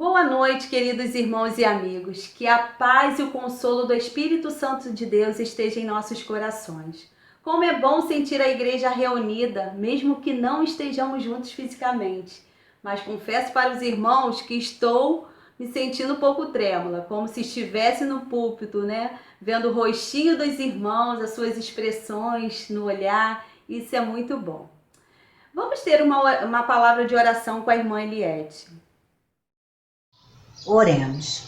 Boa noite, queridos irmãos e amigos. Que a paz e o consolo do Espírito Santo de Deus esteja em nossos corações. Como é bom sentir a igreja reunida, mesmo que não estejamos juntos fisicamente. Mas confesso para os irmãos que estou me sentindo um pouco trêmula, como se estivesse no púlpito, né? Vendo o rostinho dos irmãos, as suas expressões no olhar. Isso é muito bom. Vamos ter uma palavra de oração com a irmã Eliette. Oremos.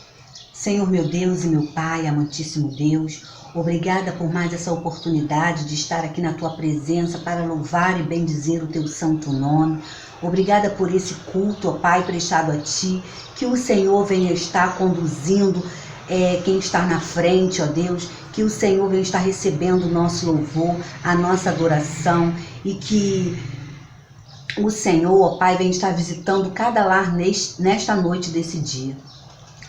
Senhor meu Deus e meu Pai, amantíssimo Deus, obrigada por mais essa oportunidade de estar aqui na Tua presença para louvar e bendizer o Teu santo nome. Obrigada por esse culto, ó Pai, prestado a Ti, que o Senhor venha estar conduzindo quem está na frente, ó Deus, que o Senhor venha estar recebendo o nosso louvor, a nossa adoração e que o Senhor, ó Pai, vem estar visitando cada lar nesta noite desse dia.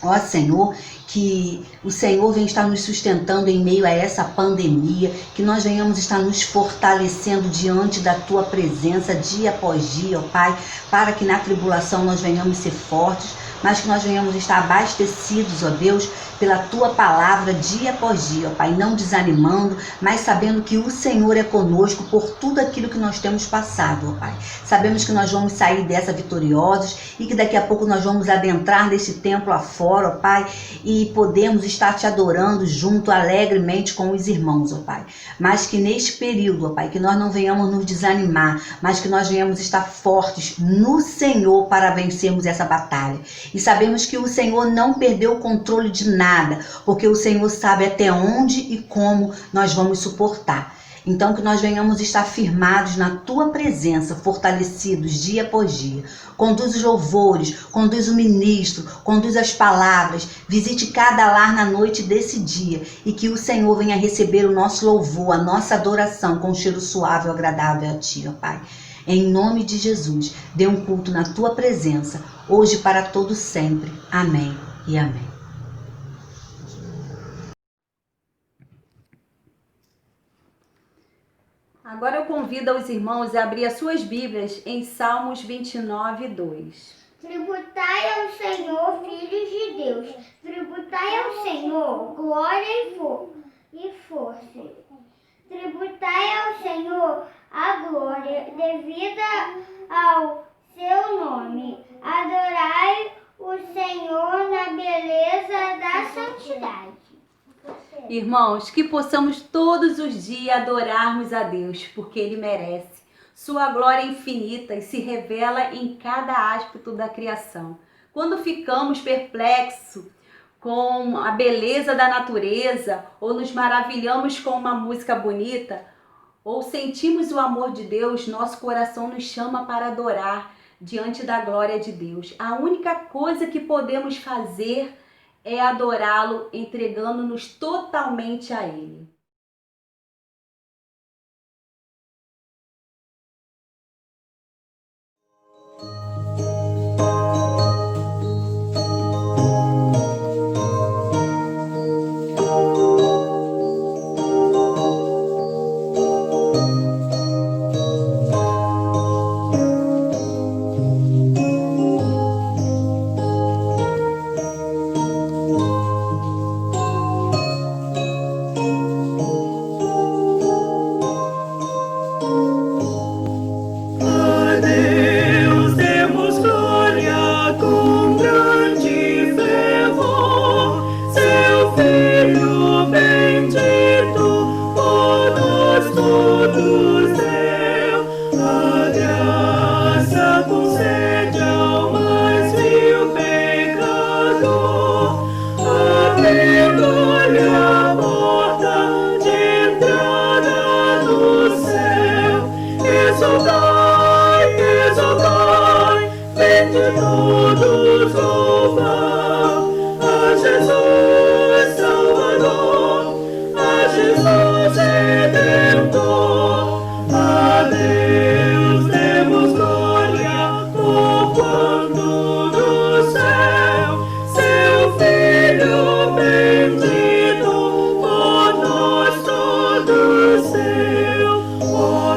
Ó Senhor, que o Senhor vem estar nos sustentando em meio a essa pandemia, que nós venhamos estar nos fortalecendo diante da Tua presença dia após dia, ó Pai, para que na tribulação nós venhamos ser fortes, mas que nós venhamos estar abastecidos, ó Deus, pela Tua palavra dia após dia, ó Pai, não desanimando, mas sabendo que o Senhor é conosco por tudo aquilo que nós temos passado, ó Pai. Sabemos que nós vamos sair dessa vitoriosos e que daqui a pouco nós vamos adentrar nesse templo afora, ó Pai, e podemos estar Te adorando junto alegremente com os irmãos, ó Pai. Mas que neste período, ó Pai, que nós não venhamos nos desanimar, mas que nós venhamos estar fortes no Senhor para vencermos essa batalha. E sabemos que o Senhor não perdeu o controle de nada, porque o Senhor sabe até onde e como nós vamos suportar. Então que nós venhamos estar firmados na Tua presença, fortalecidos dia após dia. Conduz os louvores, conduz o ministro, conduz as palavras, visite cada lar na noite desse dia e que o Senhor venha receber o nosso louvor, a nossa adoração com um cheiro suave e agradável a Ti, ó Pai. Em nome de Jesus, dê um culto na Tua presença, hoje para todo sempre. Amém e amém. Agora eu convido os irmãos a abrir as suas Bíblias em Salmos 29, 2. Tributai ao Senhor, filhos de Deus, tributai ao Senhor glória e força. Tributai ao Senhor a glória devida ao seu nome. Adorai o Senhor na beleza da santidade. Irmãos, que possamos todos os dias adorarmos a Deus, porque Ele merece. Sua glória é infinita e se revela em cada aspecto da criação. Quando ficamos perplexos com a beleza da natureza, ou nos maravilhamos com uma música bonita, ou sentimos o amor de Deus, nosso coração nos chama para adorar diante da glória de Deus. A única coisa que podemos fazer é adorá-lo, entregando-nos totalmente a Ele.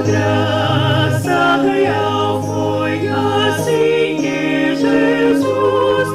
Graça real foi assim que Jesus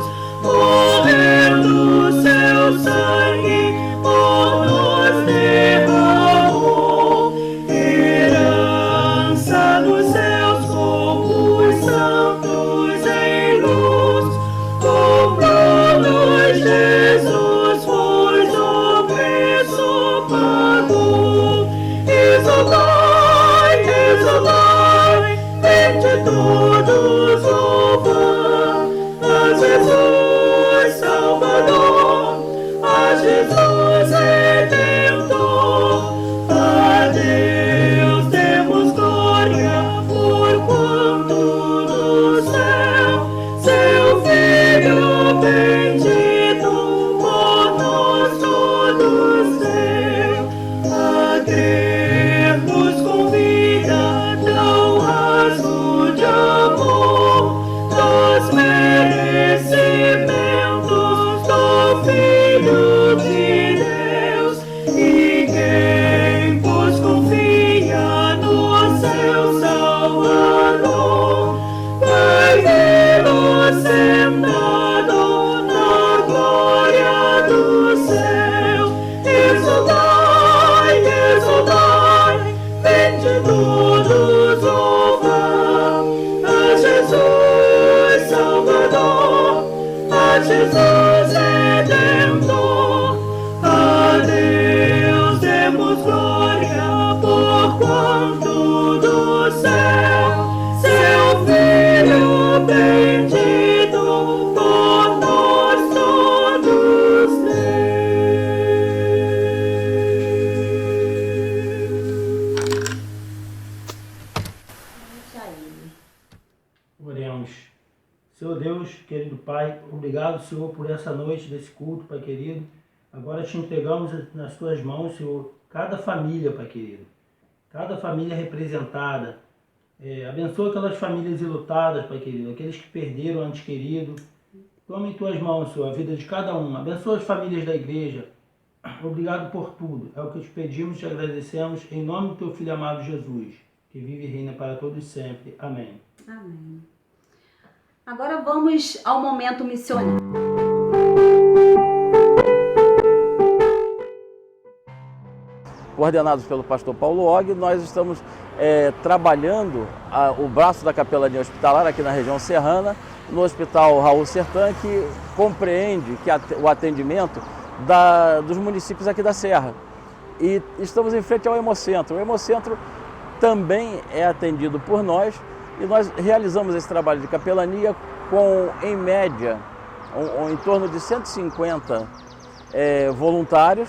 Jesus Redentor. A Deus demos glória, porquanto do céu seu Filho bendito por nós todos Oremos. Senhor Deus, querido Pai, obrigado, Senhor, por essa noite desse culto, Pai querido. Agora te entregamos nas tuas mãos, Senhor, cada família, Pai querido. Cada família representada. Abençoa aquelas famílias enlutadas, Pai querido, aqueles que perderam antes querido. Toma em tuas mãos, Senhor, a vida de cada um. Abençoa as famílias da igreja. Obrigado por tudo. É o que te pedimos e te agradecemos em nome do teu Filho amado Jesus, que vive e reina para todos sempre. Amém. Amém. Agora vamos ao momento missionário. Coordenados pelo pastor Paulo Og, nós estamos trabalhando o braço da capelania hospitalar aqui na região serrana, no Hospital Raul Sertan, que compreende o atendimento dos municípios aqui da Serra. E estamos em frente ao Hemocentro. O Hemocentro também é atendido por nós e nós realizamos esse trabalho de capelania com, em média, em torno de 150 voluntários,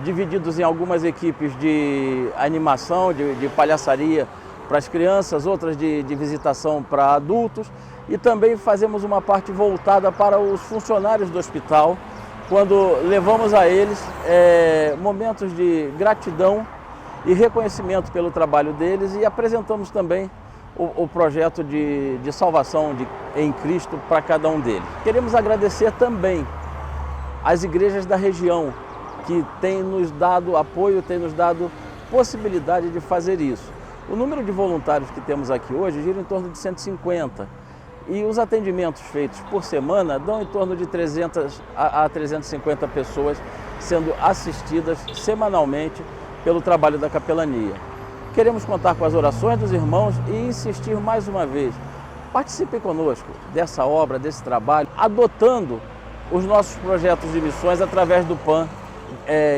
divididos em algumas equipes de animação, de palhaçaria para as crianças, outras de visitação para adultos, e também fazemos uma parte voltada para os funcionários do hospital, quando levamos a eles momentos de gratidão e reconhecimento pelo trabalho deles e apresentamos também o projeto de salvação em Cristo para cada um deles. Queremos agradecer também às igrejas da região, que tem nos dado apoio, tem nos dado possibilidade de fazer isso. O número de voluntários que temos aqui hoje gira em torno de 150 e os atendimentos feitos por semana dão em torno de 300 a 350 pessoas sendo assistidas semanalmente pelo trabalho da capelania. Queremos contar com as orações dos irmãos e insistir mais uma vez. Participem conosco dessa obra, desse trabalho, adotando os nossos projetos de missões através do PAN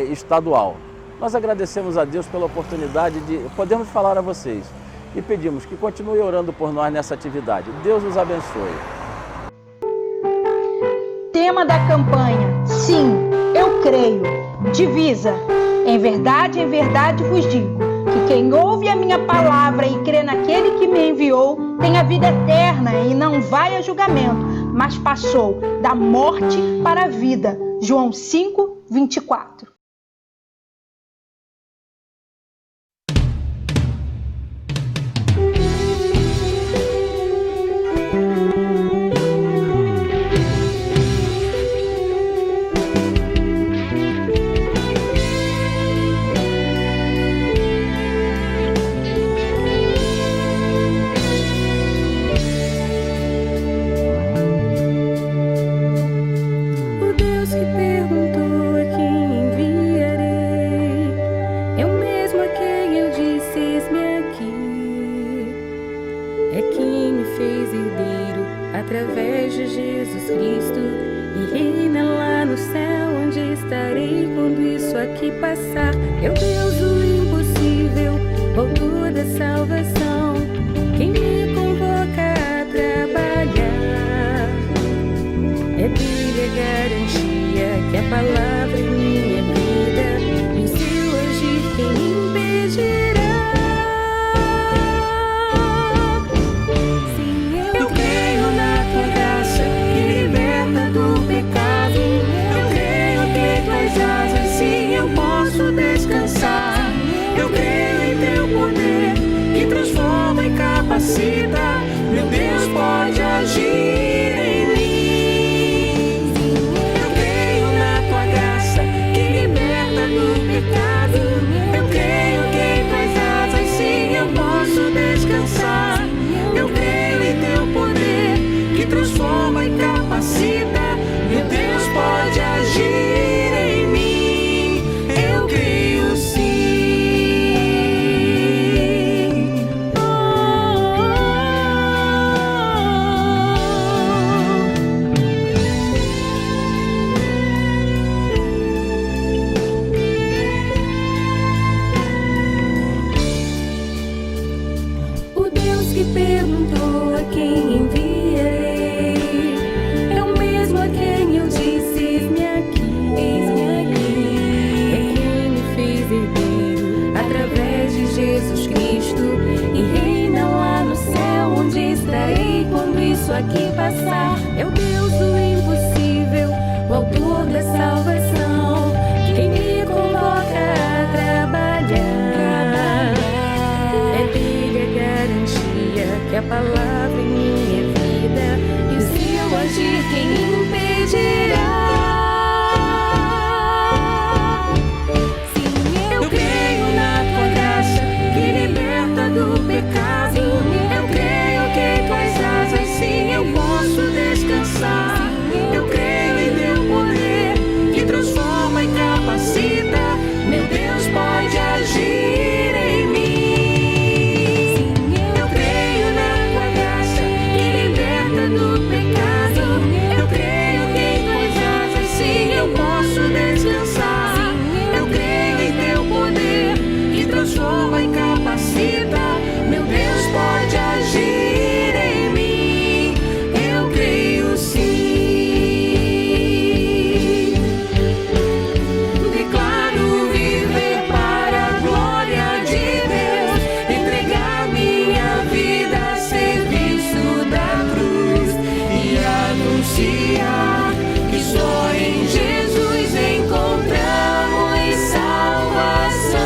estadual. Nós agradecemos a Deus pela oportunidade de podermos falar a vocês e pedimos que continue orando por nós nessa atividade. Deus os abençoe. Tema da campanha: Sim, eu creio. Divisa: em verdade vos digo, que quem ouve a minha palavra e crê naquele que me enviou, tem a vida eterna e não vai a julgamento, mas passou da morte para a vida. João 5:24. Através de Jesus Cristo, e reina lá no céu, onde estarei quando isso aqui passar. É o Deus do impossível, autor da salvação, quem me convoca a trabalhar. É dele a garantia que a palavra é minha vida, e o seu agir quem impedirá. Descansar, eu creio em teu poder que transforma. quando isso aqui passar. É o Deus do impossível, o autor da salvação, quem me convoca a trabalhar. É dele a garantia que a palavra em minha vida, e o seu agir quem impedirá. Sim, eu creio na tua graça que liberta do pecado. Eu creio que em tuas asas sim eu posso descansar. Eu creio em teu poder que transforma e capacita. Meu Deus pode agir em mim. Eu creio na tua graça que liberta do pecado. Eu creio que em tuas asas sim eu posso descansar. Eu creio em teu poder que transforma e capacita. Meu Deus pode agir em mim. Eu creio sim. Declaro viver para a glória de Deus, entregar minha vida a serviço da cruz e anunciar que só em Jesus encontramos salvação.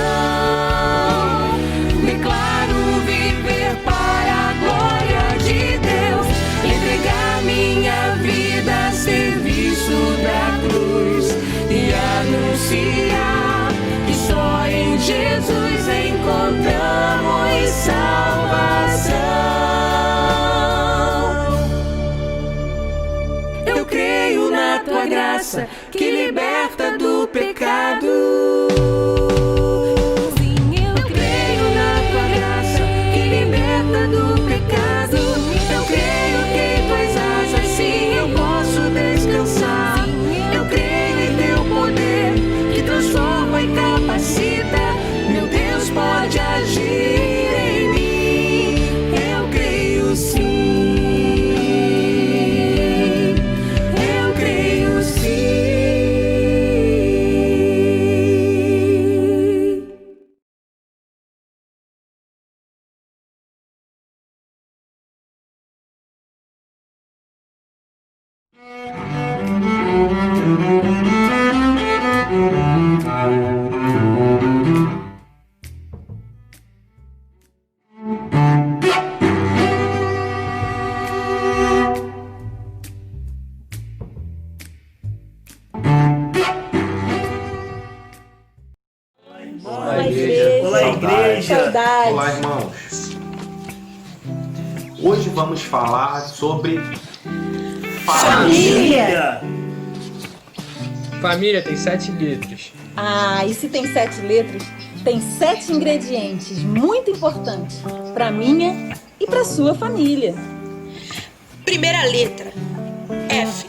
Declaro viver para a glória de Deus, entregar minha vida a serviço da cruz e anunciar que só em Jesus encontramos salvação. Eu creio na tua graça que liberta do pecado. Eu creio na tua graça que liberta do pecado. Eu creio que em tuas asas sim eu posso descansar. Eu creio em teu poder que transforma e capacita. Meu Deus pode agir em mim. Eu creio sim. Eu creio sim. Olá, igreja! Saudades. Olá, irmãos! Hoje vamos falar sobre família. Família tem 7 letras. Ah, e se tem 7 letras, tem 7 ingredientes muito importantes para minha e para sua família. Primeira letra, F.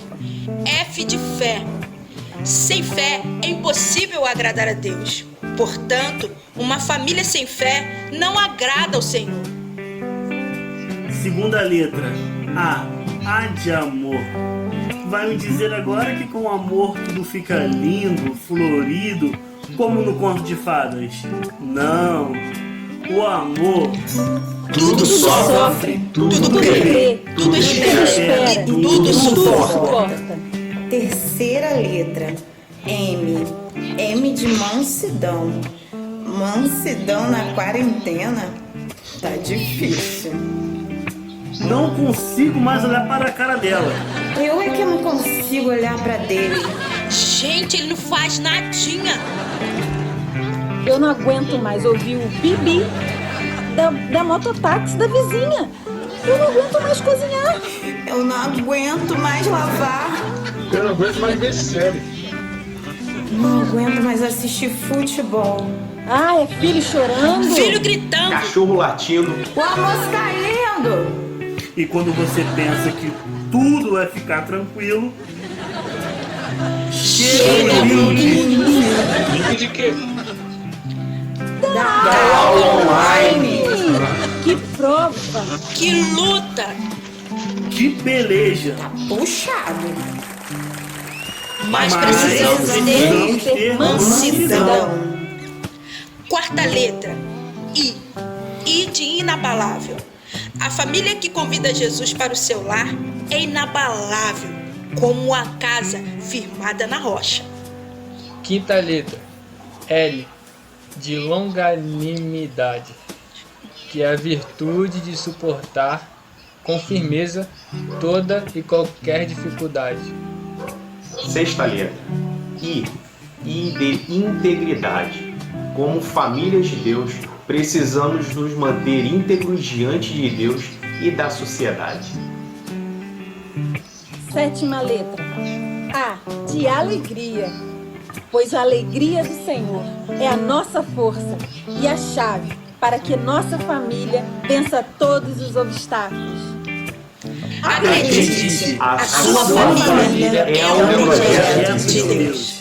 F de fé. Sem fé é impossível agradar a Deus. Portanto, uma família sem fé não agrada ao Senhor. Segunda letra, A. A de amor. Vai me dizer agora que com amor tudo fica lindo, florido, como no conto de fadas. Não. O amor Tudo sofre, tudo crê, tudo espera e tudo suporta. Terceira letra, M. M de mansidão. Mansidão na quarentena? Tá difícil. não consigo mais olhar para a cara dela. Eu é que não consigo olhar pra dele. Gente, ele não faz nadinha. Eu não aguento mais ouvir o bibi da mototáxi da vizinha. Eu não aguento mais cozinhar. Eu não aguento mais lavar. Eu não aguento mais ver série. Não aguento mais assistir futebol. Ah, é filho chorando. Filho gritando. Cachorro latindo. O almoço caindo. E quando você pensa que tudo vai ficar tranquilo, chega o link. Link de quê? Da aula online. Que prova. Que luta. Que peleja. Tá puxado. Mas precisamos ter mansidão. mansidão. Quarta letra, I. I de inabalável. A família que convida Jesus para o seu lar é inabalável, como a casa firmada na rocha. Quinta letra, L, de longanimidade, que é a virtude de suportar com firmeza toda e qualquer dificuldade. Sexta letra, I de integridade. Como famílias de Deus, precisamos nos manter íntegros diante de Deus e da sociedade. Sétima letra, A de alegria, pois a alegria do Senhor é a nossa força e a chave para que nossa família vença todos os obstáculos. Acredite, a sua família é um projeto de Deus.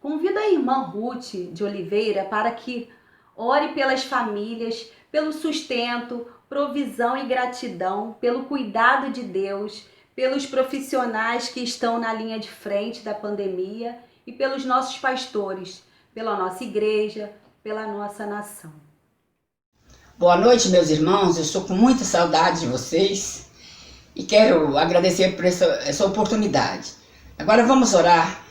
Convido a irmã Ruth de Oliveira para que ore pelas famílias, pelo sustento, provisão e gratidão, pelo cuidado de Deus, pelos profissionais que estão na linha de frente da pandemia e pelos nossos pastores, pela nossa igreja, pela nossa nação. Boa noite, meus irmãos. Eu estou com muita saudade de vocês e quero agradecer por essa oportunidade. Agora vamos orar.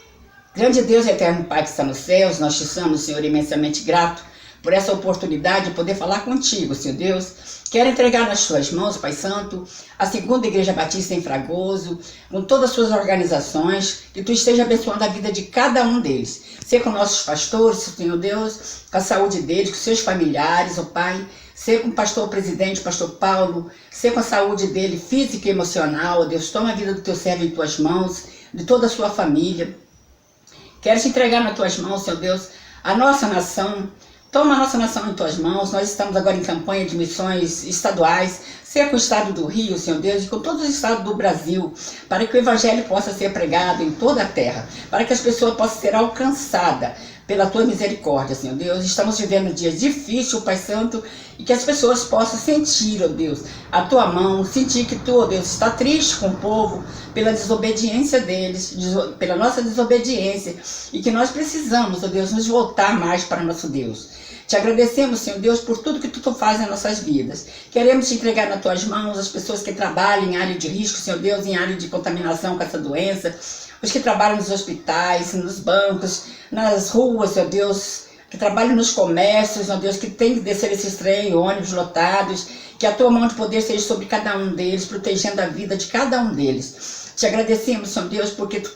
Grande Deus e eterno Pai que está nos céus, nós te somos, Senhor, imensamente grato por essa oportunidade de poder falar contigo, Senhor Deus. Quero entregar nas tuas mãos, Pai Santo, a Segunda Igreja Batista em Fragoso, com todas as suas organizações, que tu esteja abençoando a vida de cada um deles. Ser com nossos pastores, Senhor Deus, com a saúde deles, com seus familiares, ó Pai. Ser com o pastor presidente, pastor Paulo, ser com a saúde dele física e emocional, ó Deus. Toma a vida do teu servo em tuas mãos, de toda a sua família. Quero te entregar nas tuas mãos, Senhor Deus, a nossa nação. Toma a nossa nação em tuas mãos. Nós estamos agora em campanha de missões estaduais, seja com o estado do Rio, Senhor Deus, e com todos os estados do Brasil, para que o evangelho possa ser pregado em toda a terra, para que as pessoas possam ser alcançadas pela tua misericórdia, Senhor Deus. Estamos vivendo dias difíceis, Pai Santo, e que as pessoas possam sentir, ó Deus, a tua mão, sentir que tu, ó Deus, está triste com o povo pela desobediência deles, pela nossa desobediência, e que nós precisamos, ó Deus, nos voltar mais para nosso Deus. Te agradecemos, Senhor Deus, por tudo que tu faz em nossas vidas. Queremos te entregar nas tuas mãos as pessoas que trabalham em área de risco, Senhor Deus, em área de contaminação com essa doença, os que trabalham nos hospitais, nos bancos, nas ruas, Senhor Deus, que trabalham nos comércios, Senhor Deus, que tem que descer esses trens, ônibus lotados, que a tua mão de poder seja sobre cada um deles, protegendo a vida de cada um deles. Te agradecemos, Senhor Deus, porque tu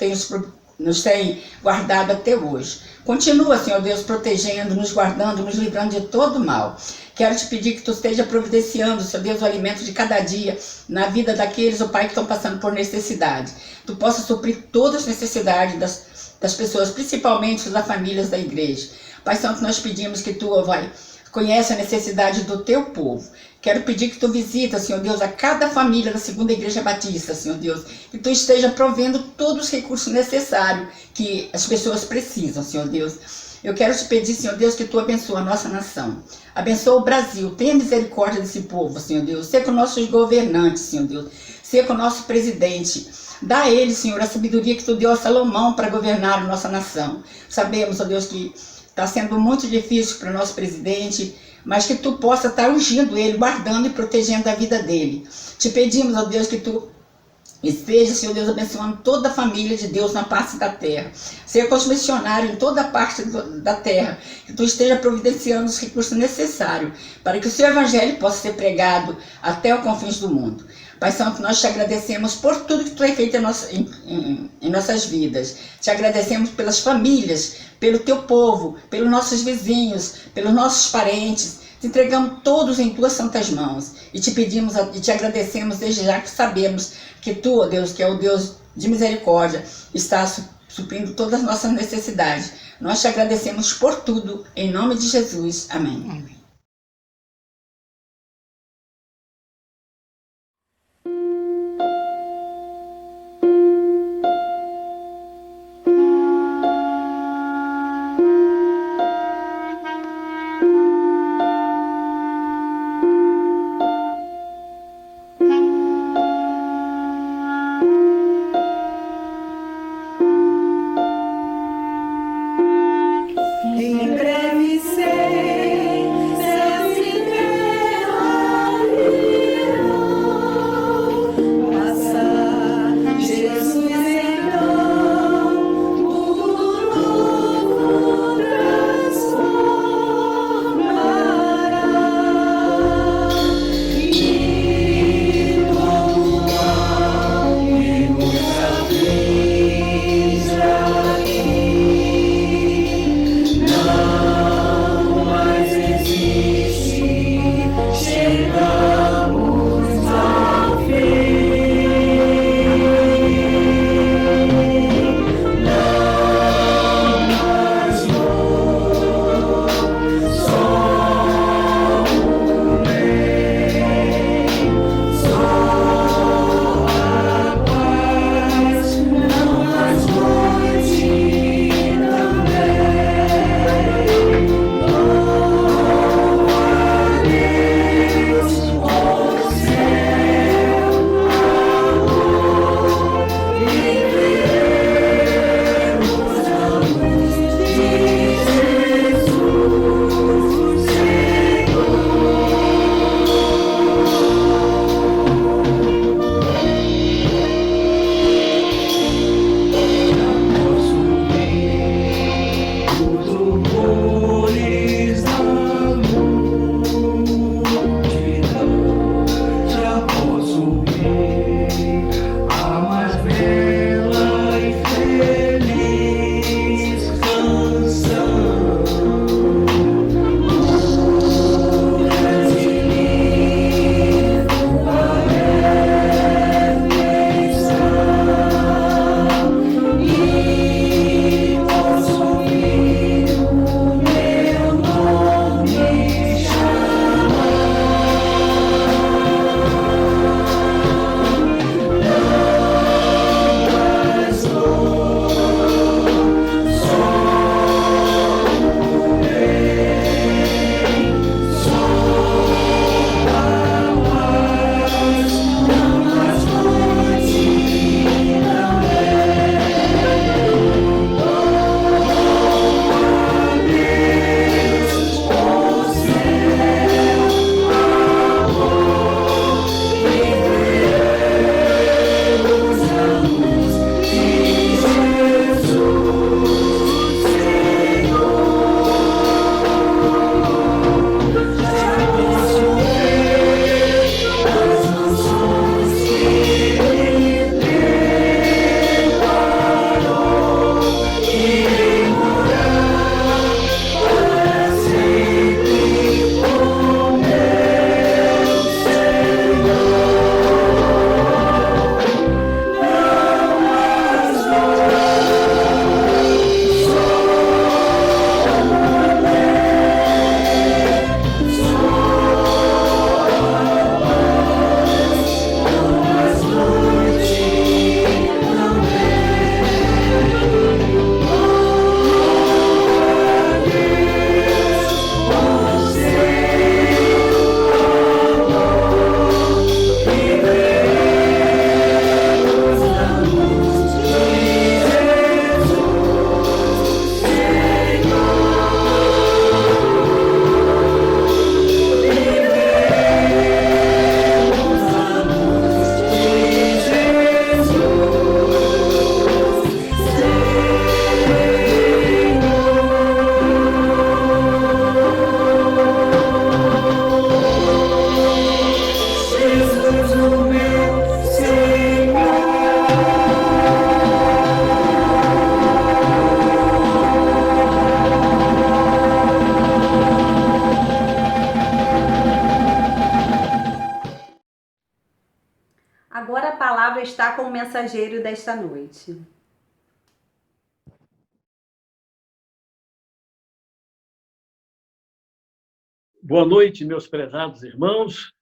nos tem guardado até hoje. Continua, Senhor Deus, protegendo, nos guardando, nos livrando de todo mal. Quero te pedir que tu esteja providenciando, Senhor Deus, o alimento de cada dia na vida daqueles, ó Pai, que estão passando por necessidade. Tu possa suprir todas as necessidades das pessoas, principalmente das famílias da igreja. Pai Santo, nós pedimos que tu, ó Pai, conheça a necessidade do teu povo. Quero pedir que tu visita, Senhor Deus, a cada família da Segunda Igreja Batista, Senhor Deus, que tu esteja provendo todos os recursos necessários que as pessoas precisam, Senhor Deus. Eu quero te pedir, Senhor Deus, que tu abençoe a nossa nação. Abençoa o Brasil, tenha misericórdia desse povo, Senhor Deus. Seja com nossos governantes, Senhor Deus. Seja com o nosso presidente. Dá a ele, Senhor, a sabedoria que tu deu a Salomão para governar a nossa nação. Sabemos, ó Deus, que está sendo muito difícil para o nosso presidente, mas que tu possa estar ungindo ele, guardando e protegendo a vida dele. Te pedimos, ó Deus, que tu esteja, Senhor Deus, abençoando toda a família de Deus na face da terra. Seja com os missionários em toda a parte da terra. Que tu esteja providenciando os recursos necessários para que o seu evangelho possa ser pregado até os confins do mundo. Pai Santo, nós te agradecemos por tudo que tu tem feito em nossas vidas. Te agradecemos pelas famílias, pelo teu povo, pelos nossos vizinhos, pelos nossos parentes. Te entregamos todos em tuas santas mãos e te pedimos e te agradecemos desde já, que sabemos que tu, ó Deus, que é o Deus de misericórdia, está suprindo todas as nossas necessidades. Nós te agradecemos por tudo, em nome de Jesus. Amém. Amém. Em breve sei mensageiro desta noite. Boa noite, meus prezados irmãos.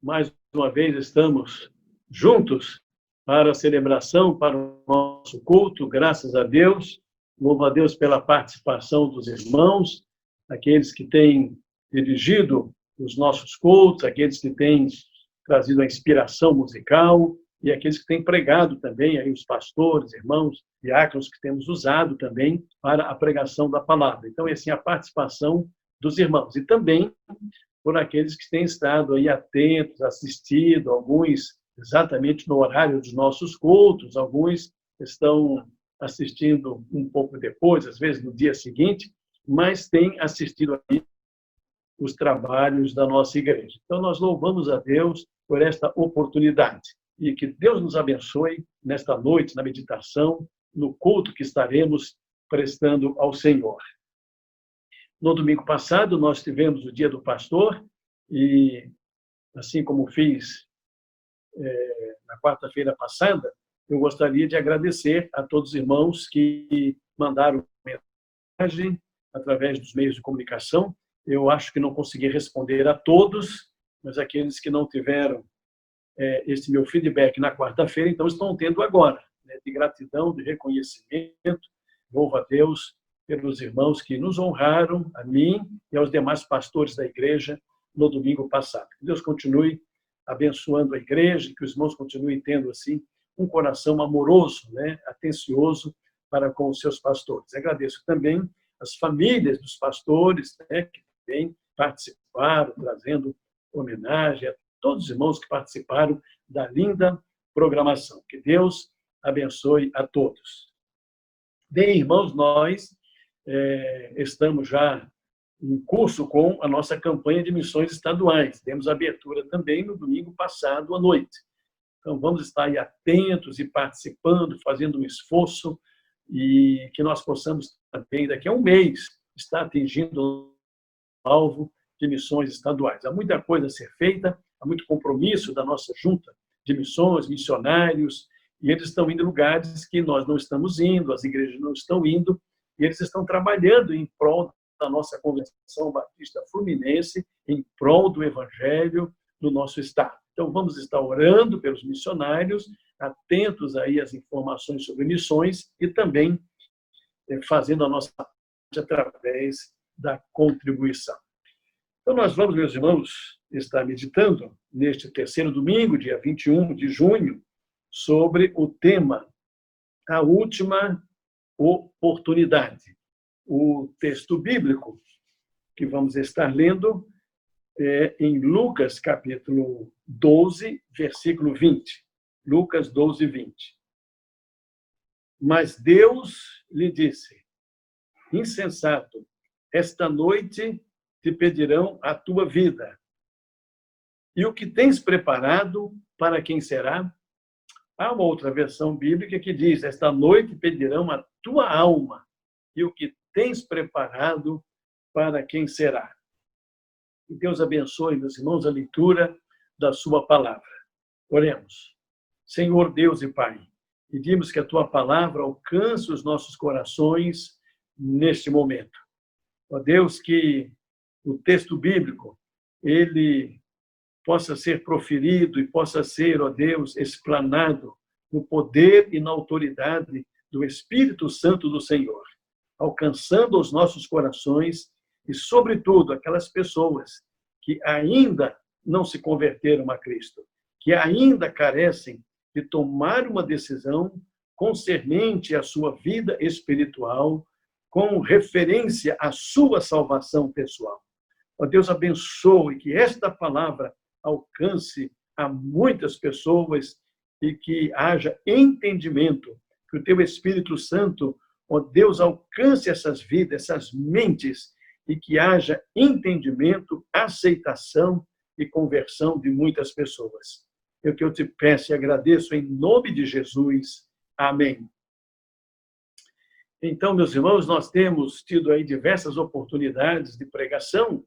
Mais uma vez estamos juntos para a celebração, para o nosso culto, graças a Deus. Louvo a Deus pela participação dos irmãos, aqueles que têm dirigido os nossos cultos, aqueles que têm trazido a inspiração musical e aqueles que têm pregado também, aí os pastores, irmãos, diáconos que temos usado também para a pregação da palavra. Então, assim, a participação dos irmãos. E também por aqueles que têm estado aí atentos, assistido, alguns exatamente no horário dos nossos cultos, alguns estão assistindo um pouco depois, às vezes no dia seguinte, mas têm assistido aí os trabalhos da nossa igreja. Então, nós louvamos a Deus por esta oportunidade e que Deus nos abençoe nesta noite, na meditação, no culto que estaremos prestando ao Senhor. No domingo passado, nós tivemos o Dia do Pastor e, assim como fiz na quarta-feira passada, eu gostaria de agradecer a todos os irmãos que mandaram mensagem através dos meios de comunicação. Eu acho que não consegui responder a todos, mas aqueles que não tiveram esse meu feedback na quarta-feira, então estão tendo agora, né, de gratidão, de reconhecimento. Louvo a Deus pelos irmãos que nos honraram, a mim e aos demais pastores da igreja no domingo passado. Que Deus continue abençoando a igreja, que os irmãos continuem tendo, assim, um coração amoroso, né, atencioso para com os seus pastores. Agradeço também as famílias dos pastores, né, que também participaram, trazendo homenagem a todos os irmãos que participaram da linda programação. Que Deus abençoe a todos. Bem, irmãos, nós estamos já em curso com a nossa campanha de missões estaduais. Demos abertura também no domingo passado à noite. Então, vamos estar aí atentos e participando, fazendo um esforço e que nós possamos também, daqui a um mês, estar atingindo o alvo de missões estaduais. Há muita coisa a ser feita, há muito compromisso da nossa junta de missões, missionários, e eles estão indo em lugares que nós não estamos indo, as igrejas não estão indo, e eles estão trabalhando em prol da nossa Convenção Batista Fluminense, em prol do Evangelho no nosso estado. Então, vamos estar orando pelos missionários, atentos aí às informações sobre missões e também fazendo a nossa parte através da contribuição. Então, nós vamos, meus irmãos, estar meditando neste terceiro domingo, dia 21 de junho, sobre o tema A Última Oportunidade. O texto bíblico que vamos estar lendo é em Lucas, capítulo 12, versículo 20. Lucas 12, 20. Mas Deus lhe disse: insensato, esta noite te pedirão a tua vida. E o que tens preparado, para quem será? Há uma outra versão bíblica que diz: esta noite pedirão a tua alma. E o que tens preparado, para quem será? Que Deus abençoe, meus irmãos, a leitura da sua palavra. Oremos. Senhor Deus e Pai, pedimos que a tua palavra alcance os nossos corações neste momento. Ó Deus, que o texto bíblico, ele possa ser proferido e possa ser, ó Deus, explanado no poder e na autoridade do Espírito Santo do Senhor, alcançando os nossos corações e, sobretudo, aquelas pessoas que ainda não se converteram a Cristo, que ainda carecem de tomar uma decisão concernente à sua vida espiritual, com referência à sua salvação pessoal. Ó Deus, abençoe que esta palavra alcance a muitas pessoas e que haja entendimento, que o teu Espírito Santo, ó Deus, alcance essas vidas, essas mentes, e que haja entendimento, aceitação e conversão de muitas pessoas. É o que eu te peço e agradeço em nome de Jesus. Amém. Então, meus irmãos, nós temos tido aí diversas oportunidades de pregação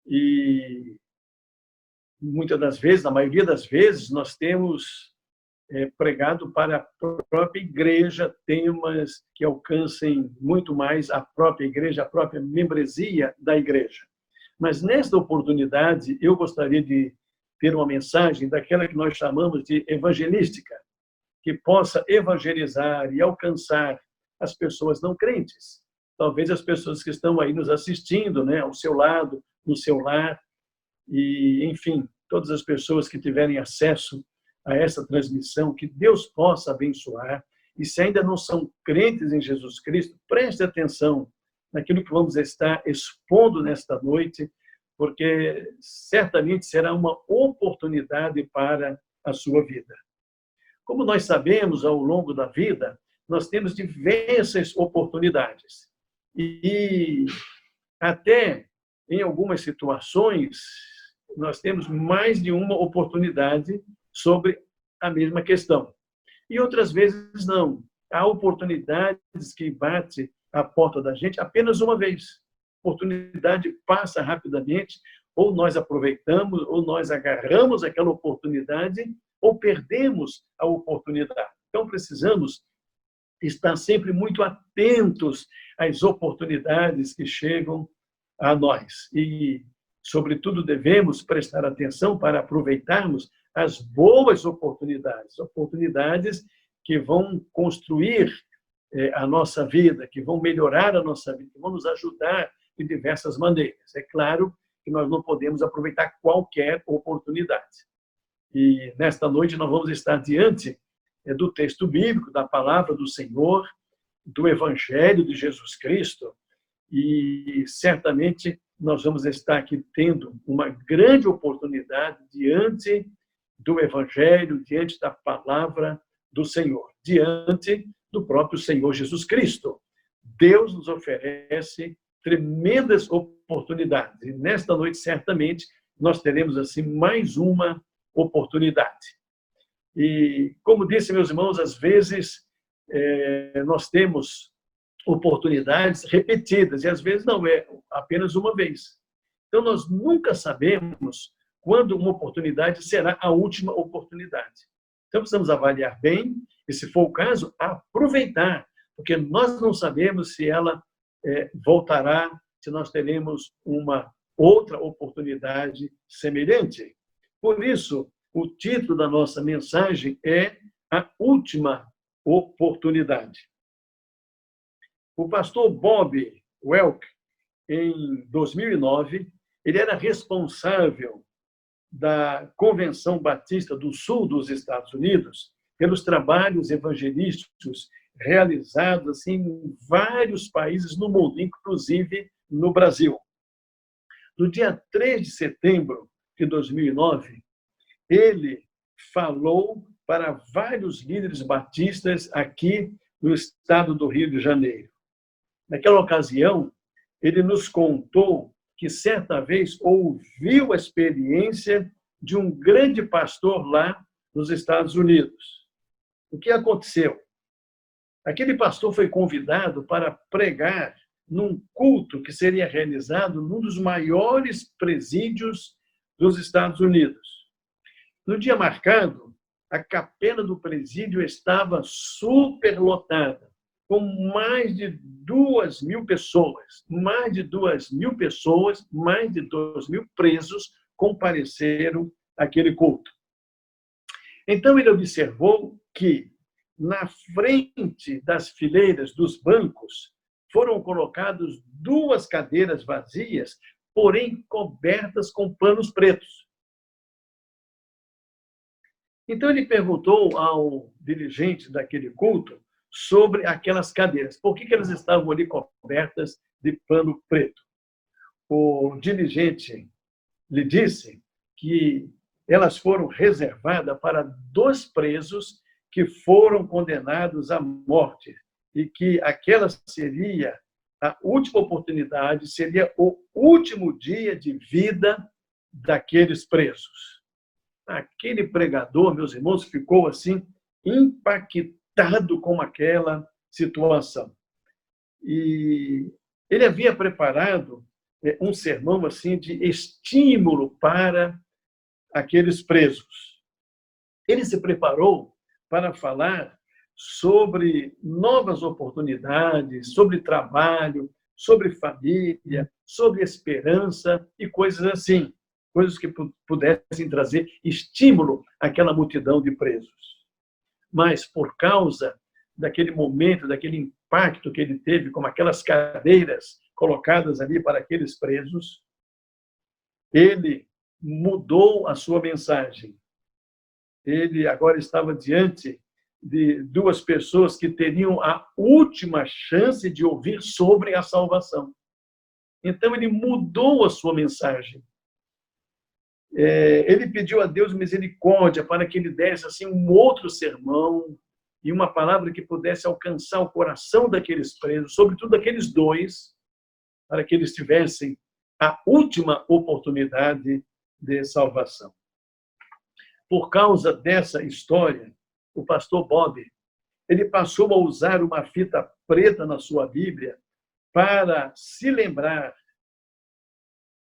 e muitas das vezes, na maioria das vezes, nós temos pregado para a própria igreja, temas que alcancem muito mais a própria igreja, a própria membresia da igreja. Mas nesta oportunidade, eu gostaria de ter uma mensagem daquela que nós chamamos de evangelística, que possa evangelizar e alcançar as pessoas não crentes. Talvez as pessoas que estão aí nos assistindo, né, ao seu lado, no seu lar, e, enfim, todas as pessoas que tiverem acesso a essa transmissão, que Deus possa abençoar. E se ainda não são crentes em Jesus Cristo, preste atenção naquilo que vamos estar expondo nesta noite, porque certamente será uma oportunidade para a sua vida. Como nós sabemos, ao longo da vida, nós temos diversas oportunidades. E até em algumas situações, nós temos mais de uma oportunidade sobre a mesma questão. E outras vezes não. Há oportunidades que batem à porta da gente apenas uma vez. A oportunidade passa rapidamente, ou nós aproveitamos, ou nós agarramos aquela oportunidade, ou perdemos a oportunidade. Então, precisamos estar sempre muito atentos às oportunidades que chegam a nós. E, sobretudo, devemos prestar atenção para aproveitarmos as boas oportunidades, oportunidades que vão construir a nossa vida, que vão melhorar a nossa vida, que vão nos ajudar de diversas maneiras. É claro que nós não podemos aproveitar qualquer oportunidade. E nesta noite nós vamos estar diante do texto bíblico, da palavra do Senhor, do Evangelho de Jesus Cristo, e certamente nós vamos estar aqui tendo uma grande oportunidade diante do Evangelho, diante da palavra do Senhor, diante do próprio Senhor Jesus Cristo. Deus nos oferece tremendas oportunidades, e nesta noite certamente nós teremos assim mais uma oportunidade. E, como disse, meus irmãos, às vezes nós temos oportunidades repetidas, e às vezes não é apenas uma vez. Então, nós nunca sabemos quando uma oportunidade será a última oportunidade. Então, precisamos avaliar bem, e, se for o caso, aproveitar, porque nós não sabemos se ela voltará, se nós teremos uma outra oportunidade semelhante. Por isso, o título da nossa mensagem é A Última Oportunidade. O pastor Bob Welk, em 2009, ele era responsável da Convenção Batista do Sul dos Estados Unidos pelos trabalhos evangelísticos realizados assim, em vários países no mundo, inclusive no Brasil. No dia 3 de setembro de 2009, ele falou para vários líderes batistas aqui no estado do Rio de Janeiro. Naquela ocasião, ele nos contou que certa vez ouviu a experiência de um grande pastor lá nos Estados Unidos. O que aconteceu? Aquele pastor foi convidado para pregar num culto que seria realizado num dos maiores presídios dos Estados Unidos. No dia marcado, a capela do presídio estava superlotada, com mais de 2.000 pessoas. Mais de 2.000 pessoas, mais de 2.000 presos compareceram àquele culto. Então, ele observou que, na frente das fileiras dos bancos, foram colocadas 2 cadeiras vazias, porém cobertas com panos pretos. Então, ele perguntou ao dirigente daquele culto sobre aquelas cadeiras. Por que elas estavam ali cobertas de pano preto? O dirigente lhe disse que elas foram reservadas para 2 presos que foram condenados à morte e que aquela seria a última oportunidade, seria o último dia de vida daqueles presos. Aquele pregador, meus irmãos, ficou assim impactado com aquela situação. E ele havia preparado um sermão assim de estímulo para aqueles presos. Ele se preparou para falar sobre novas oportunidades, sobre trabalho, sobre família, sobre esperança e coisas assim, coisas que pudessem trazer estímulo àquela multidão de presos. Mas por causa daquele momento, daquele impacto que ele teve com aquelas cadeiras colocadas ali para aqueles presos, ele mudou a sua mensagem. Ele agora estava diante de duas pessoas que teriam a última chance de ouvir sobre a salvação. Então, ele mudou a sua mensagem. Ele pediu a Deus misericórdia para que ele desse assim, um outro sermão e uma palavra que pudesse alcançar o coração daqueles presos, sobretudo aqueles dois, para que eles tivessem a última oportunidade de salvação. Por causa dessa história, o pastor Bob, ele passou a usar uma fita preta na sua Bíblia para se lembrar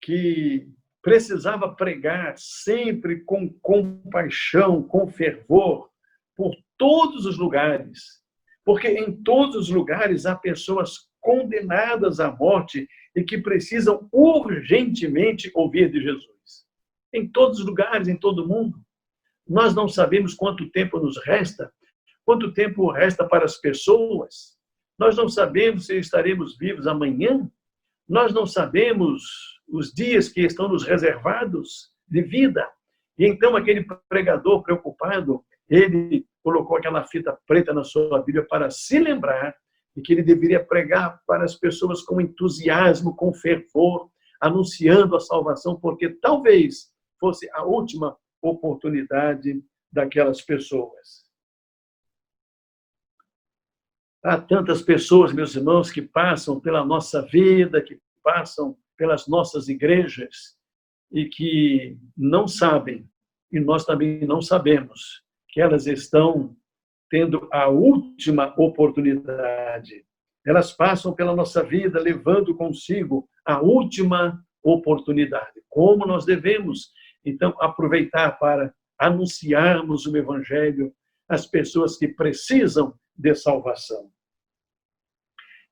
que precisava pregar sempre com compaixão, com fervor, por todos os lugares. Porque em todos os lugares há pessoas condenadas à morte e que precisam urgentemente ouvir de Jesus. Em todos os lugares, em todo o mundo. Nós não sabemos quanto tempo nos resta, quanto tempo resta para as pessoas. Nós não sabemos se estaremos vivos amanhã. Nós não sabemos os dias que estão nos reservados de vida. E então aquele pregador preocupado, ele colocou aquela fita preta na sua Bíblia para se lembrar de que ele deveria pregar para as pessoas com entusiasmo, com fervor, anunciando a salvação, porque talvez fosse a última oportunidade daquelas pessoas. Há tantas pessoas, meus irmãos, que passam pela nossa vida, que passam pelas nossas igrejas e que não sabem, e nós também não sabemos, que elas estão tendo a última oportunidade. Elas passam pela nossa vida levando consigo a última oportunidade. Como nós devemos, então, aproveitar para anunciarmos o Evangelho às pessoas que precisam de salvação.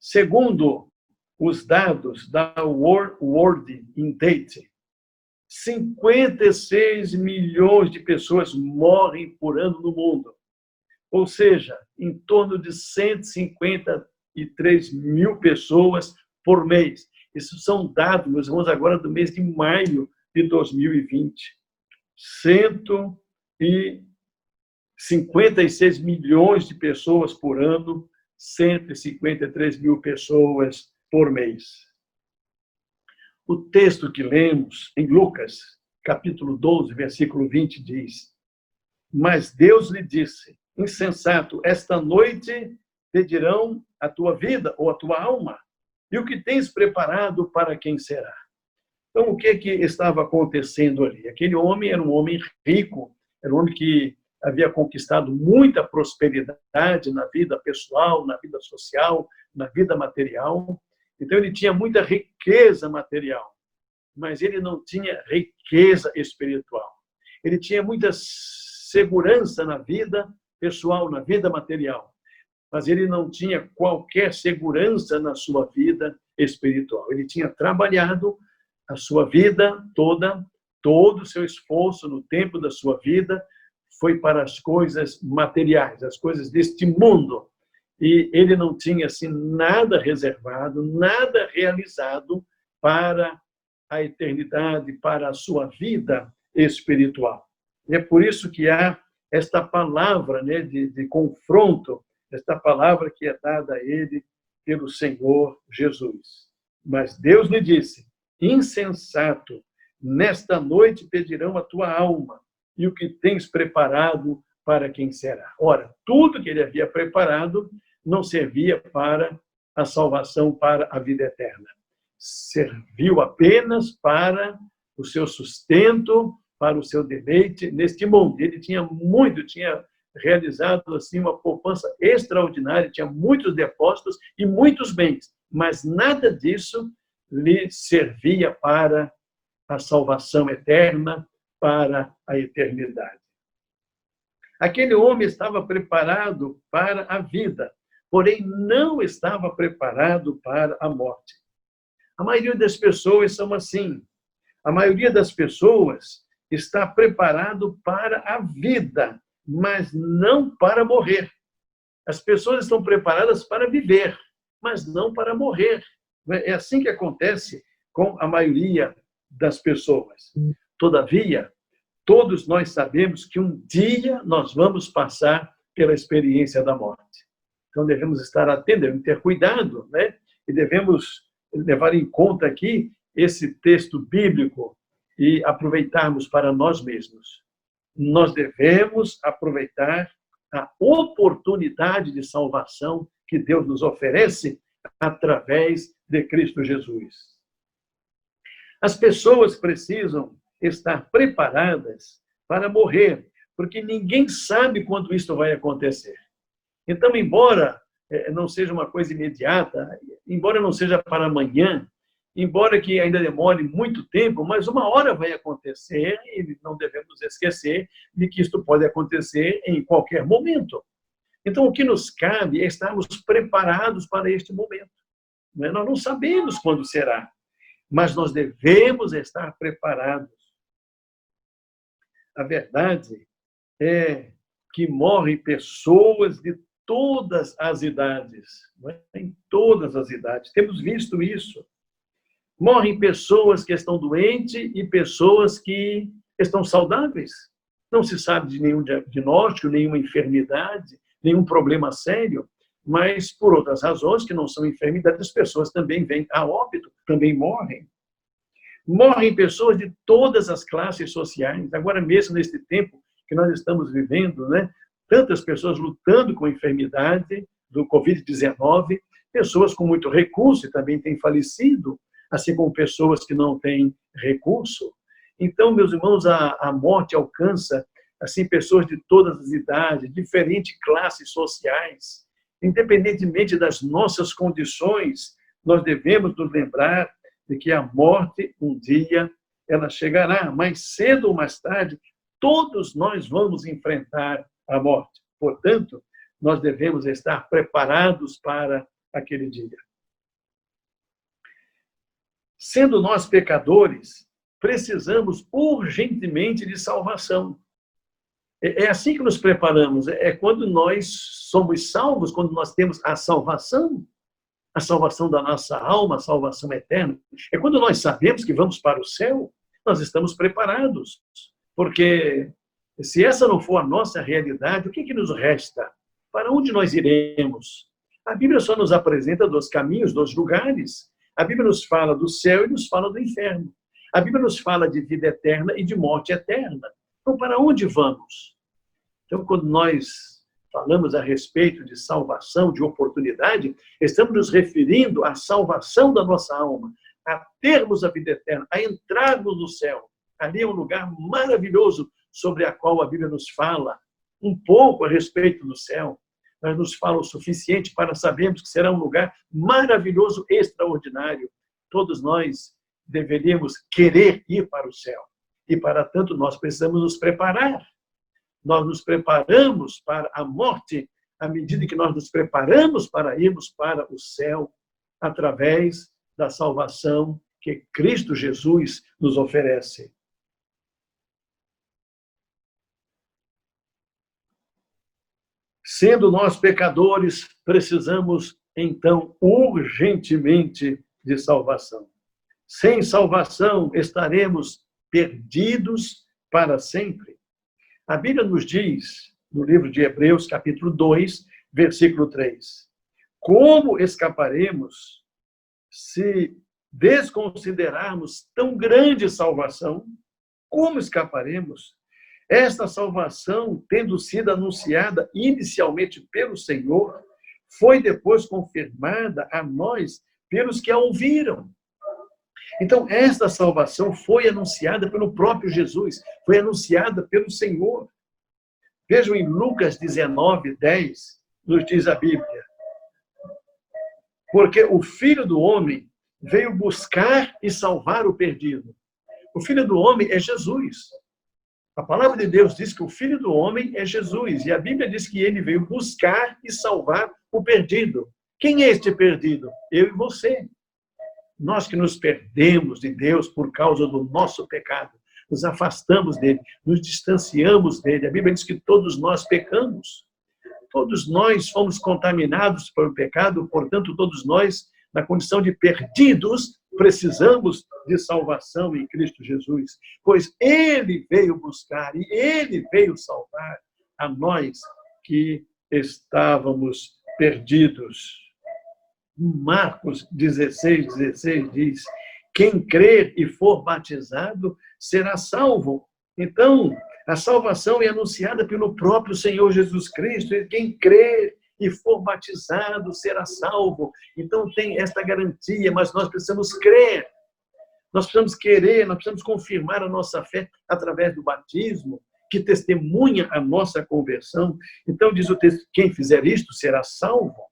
Segundo os dados da World in Date, 56 milhões de pessoas morrem por ano no mundo. Ou seja, em torno de 153 mil pessoas por mês. Isso são dados, meus irmãos, agora do mês de maio de 2020. 156 milhões de pessoas por ano, 153 mil pessoas por mês. O texto que lemos em Lucas, capítulo 12, versículo 20, diz: Mas Deus lhe disse, insensato, esta noite pedirão a tua vida ou a tua alma, e o que tens preparado para quem será? Então, o que estava acontecendo ali? Aquele homem era um homem rico, era um homem que havia conquistado muita prosperidade na vida pessoal, na vida social, na vida material. Então, ele tinha muita riqueza material, mas ele não tinha riqueza espiritual. Ele tinha muita segurança na vida pessoal, na vida material, mas ele não tinha qualquer segurança na sua vida espiritual. Ele tinha trabalhado a sua vida toda, todo o seu esforço no tempo da sua vida foi para as coisas materiais, as coisas deste mundo. E ele não tinha assim nada reservado, nada realizado para a eternidade, para a sua vida espiritual. E é por isso que há esta palavra, né, de confronto, esta palavra que é dada a ele pelo Senhor Jesus. Mas Deus lhe disse: insensato, nesta noite pedirão a tua alma, e o que tens preparado para quem será? Ora, tudo que ele havia preparado não servia para a salvação, para a vida eterna. Serviu apenas para o seu sustento, para o seu deleite neste mundo. Ele tinha realizado assim uma poupança extraordinária, tinha muitos depósitos e muitos bens, mas nada disso lhe servia para a salvação eterna, para a eternidade. Aquele homem estava preparado para a vida, porém não estava preparado para a morte. A maioria das pessoas são assim. A maioria das pessoas está preparado para a vida, mas não para morrer. As pessoas estão preparadas para viver, mas não para morrer. É assim que acontece com a maioria das pessoas. Todavia, todos nós sabemos que um dia nós vamos passar pela experiência da morte. Então devemos estar atentos, devemos ter cuidado, né? E devemos levar em conta aqui esse texto bíblico e aproveitarmos para nós mesmos. Nós devemos aproveitar a oportunidade de salvação que Deus nos oferece através de Cristo Jesus. As pessoas precisam estar preparadas para morrer, porque ninguém sabe quando isso vai acontecer. Então, embora não seja uma coisa imediata, embora não seja para amanhã, embora que ainda demore muito tempo, mas uma hora vai acontecer e não devemos esquecer de que isto pode acontecer em qualquer momento. Então, o que nos cabe é estarmos preparados para este momento. Nós não sabemos quando será, mas nós devemos estar preparados. A verdade é que morrem pessoas de todas as idades, não é? Em todas as idades. Temos visto isso. Morrem pessoas que estão doentes e pessoas que estão saudáveis. Não se sabe de nenhum diagnóstico, nenhuma enfermidade, nenhum problema sério, mas por outras razões que não são enfermidades, as pessoas também vêm a óbito, também morrem. Morrem pessoas de todas as classes sociais. Agora mesmo, neste tempo que nós estamos vivendo, né? Tantas pessoas lutando com a enfermidade do Covid-19, pessoas com muito recurso e também têm falecido, assim como pessoas que não têm recurso. Então, meus irmãos, a morte alcança assim pessoas de todas as idades, diferentes classes sociais. Independentemente das nossas condições, nós devemos nos lembrar de que a morte, um dia, ela chegará. Mais cedo ou mais tarde, todos nós vamos enfrentar a morte. Portanto, nós devemos estar preparados para aquele dia. Sendo nós pecadores, precisamos urgentemente de salvação. É assim que nos preparamos. É quando nós somos salvos, quando nós temos a salvação da nossa alma, a salvação eterna. É quando nós sabemos que vamos para o céu, nós estamos preparados. Porque se essa não for a nossa realidade, o que nos resta? Para onde nós iremos? A Bíblia só nos apresenta 2 caminhos, 2 lugares. A Bíblia nos fala do céu e nos fala do inferno. A Bíblia nos fala de vida eterna e de morte eterna. Então, para onde vamos? Então, quando nós falamos a respeito de salvação, de oportunidade, estamos nos referindo à salvação da nossa alma, a termos a vida eterna, a entrarmos no céu. Ali é um lugar maravilhoso sobre a qual a Bíblia nos fala um pouco a respeito do céu, mas nos fala o suficiente para sabermos que será um lugar maravilhoso, extraordinário. Todos nós deveríamos querer ir para o céu. E, para tanto, nós precisamos nos preparar. Nós nos preparamos para a morte à medida que nós nos preparamos para irmos para o céu através da salvação que Cristo Jesus nos oferece. Sendo nós pecadores, precisamos, então, urgentemente de salvação. Sem salvação, estaremos perdidos para sempre. A Bíblia nos diz, no livro de Hebreus, capítulo 2, versículo 3, como escaparemos se desconsiderarmos tão grande salvação? Como escaparemos? Esta salvação, tendo sido anunciada inicialmente pelo Senhor, foi depois confirmada a nós pelos que a ouviram. Então, esta salvação foi anunciada pelo próprio Jesus, foi anunciada pelo Senhor. Vejam em Lucas 19, 10, nos diz a Bíblia. Porque o Filho do Homem veio buscar e salvar o perdido. O Filho do Homem é Jesus. A palavra de Deus diz que o Filho do Homem é Jesus, e a Bíblia diz que ele veio buscar e salvar o perdido. Quem é este perdido? Eu e você. Nós que nos perdemos de Deus por causa do nosso pecado, nos afastamos dele, nos distanciamos dele. A Bíblia diz que todos nós pecamos. Todos nós fomos contaminados pelo pecado, portanto, todos nós, na condição de perdidos, precisamos de salvação em Cristo Jesus, pois ele veio buscar e ele veio salvar a nós que estávamos perdidos. Marcos 16:16 diz: quem crer e for batizado será salvo. Então, a salvação é anunciada pelo próprio Senhor Jesus Cristo, e quem crer e for batizado será salvo. Então tem esta garantia, mas nós precisamos crer, nós precisamos querer, nós precisamos confirmar a nossa fé através do batismo, que testemunha a nossa conversão. Então diz o texto, quem fizer isto será salvo.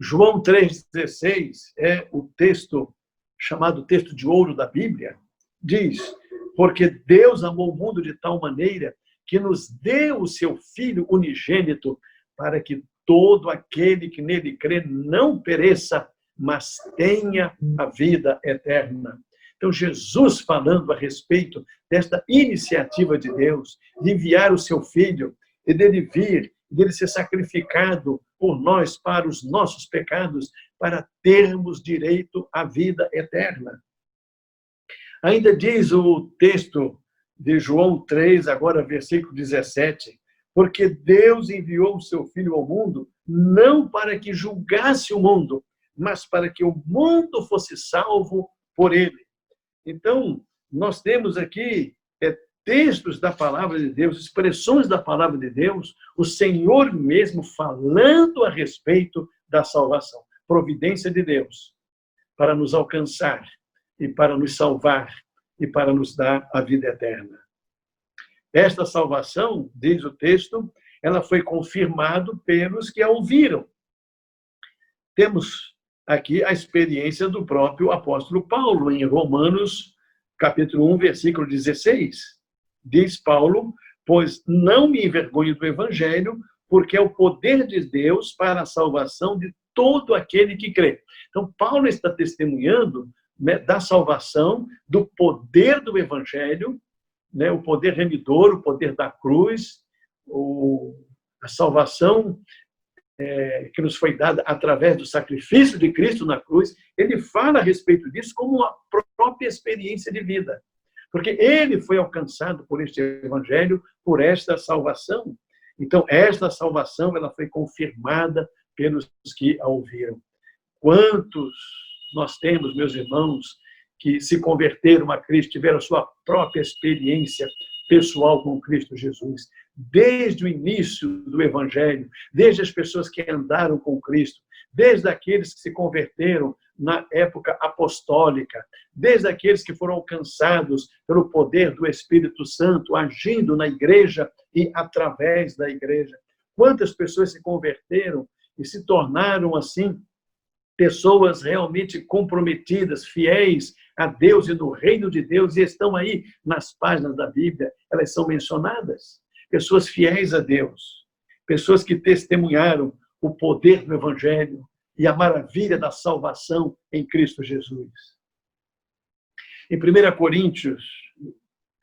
João 3,16 é o texto chamado texto de ouro da Bíblia. Diz, porque Deus amou o mundo de tal maneira que nos deu o seu Filho unigênito, para que todo aquele que nele crê não pereça, mas tenha a vida eterna. Então, Jesus falando a respeito desta iniciativa de Deus, de enviar o seu Filho, e dele vir, dele ser sacrificado por nós para os nossos pecados, para termos direito à vida eterna. Ainda diz o texto de João 3, agora versículo 17, porque Deus enviou o seu Filho ao mundo, não para que julgasse o mundo, mas para que o mundo fosse salvo por ele. Então, nós temos aqui textos da palavra de Deus, expressões da palavra de Deus, o Senhor mesmo falando a respeito da salvação. Providência de Deus para nos alcançar e para nos salvar e para nos dar a vida eterna. Esta salvação, diz o texto, ela foi confirmada pelos que a ouviram. Temos aqui a experiência do próprio apóstolo Paulo, em Romanos, capítulo 1, versículo 16. Diz Paulo, pois não me envergonho do evangelho, porque é o poder de Deus para a salvação de todo aquele que crê. Então, Paulo está testemunhando, né, da salvação, do poder do evangelho, né, o poder remidor, o poder da cruz, a salvação que nos foi dada através do sacrifício de Cristo na cruz. Ele fala a respeito disso como uma própria experiência de vida, porque ele foi alcançado por este evangelho, por esta salvação. Então, esta salvação ela foi confirmada pelos que a ouviram. Quantos nós temos, meus irmãos, que se converteram a Cristo, tiveram a sua própria experiência pessoal com Cristo Jesus, desde o início do Evangelho, desde as pessoas que andaram com Cristo, desde aqueles que se converteram na época apostólica, desde aqueles que foram alcançados pelo poder do Espírito Santo, agindo na igreja e através da igreja. Quantas pessoas se converteram e se tornaram, assim, pessoas realmente comprometidas, fiéis a Deus e no reino de Deus, e estão aí nas páginas da Bíblia, elas são mencionadas. Pessoas fiéis a Deus, pessoas que testemunharam o poder do Evangelho e a maravilha da salvação em Cristo Jesus. Em 1 Coríntios,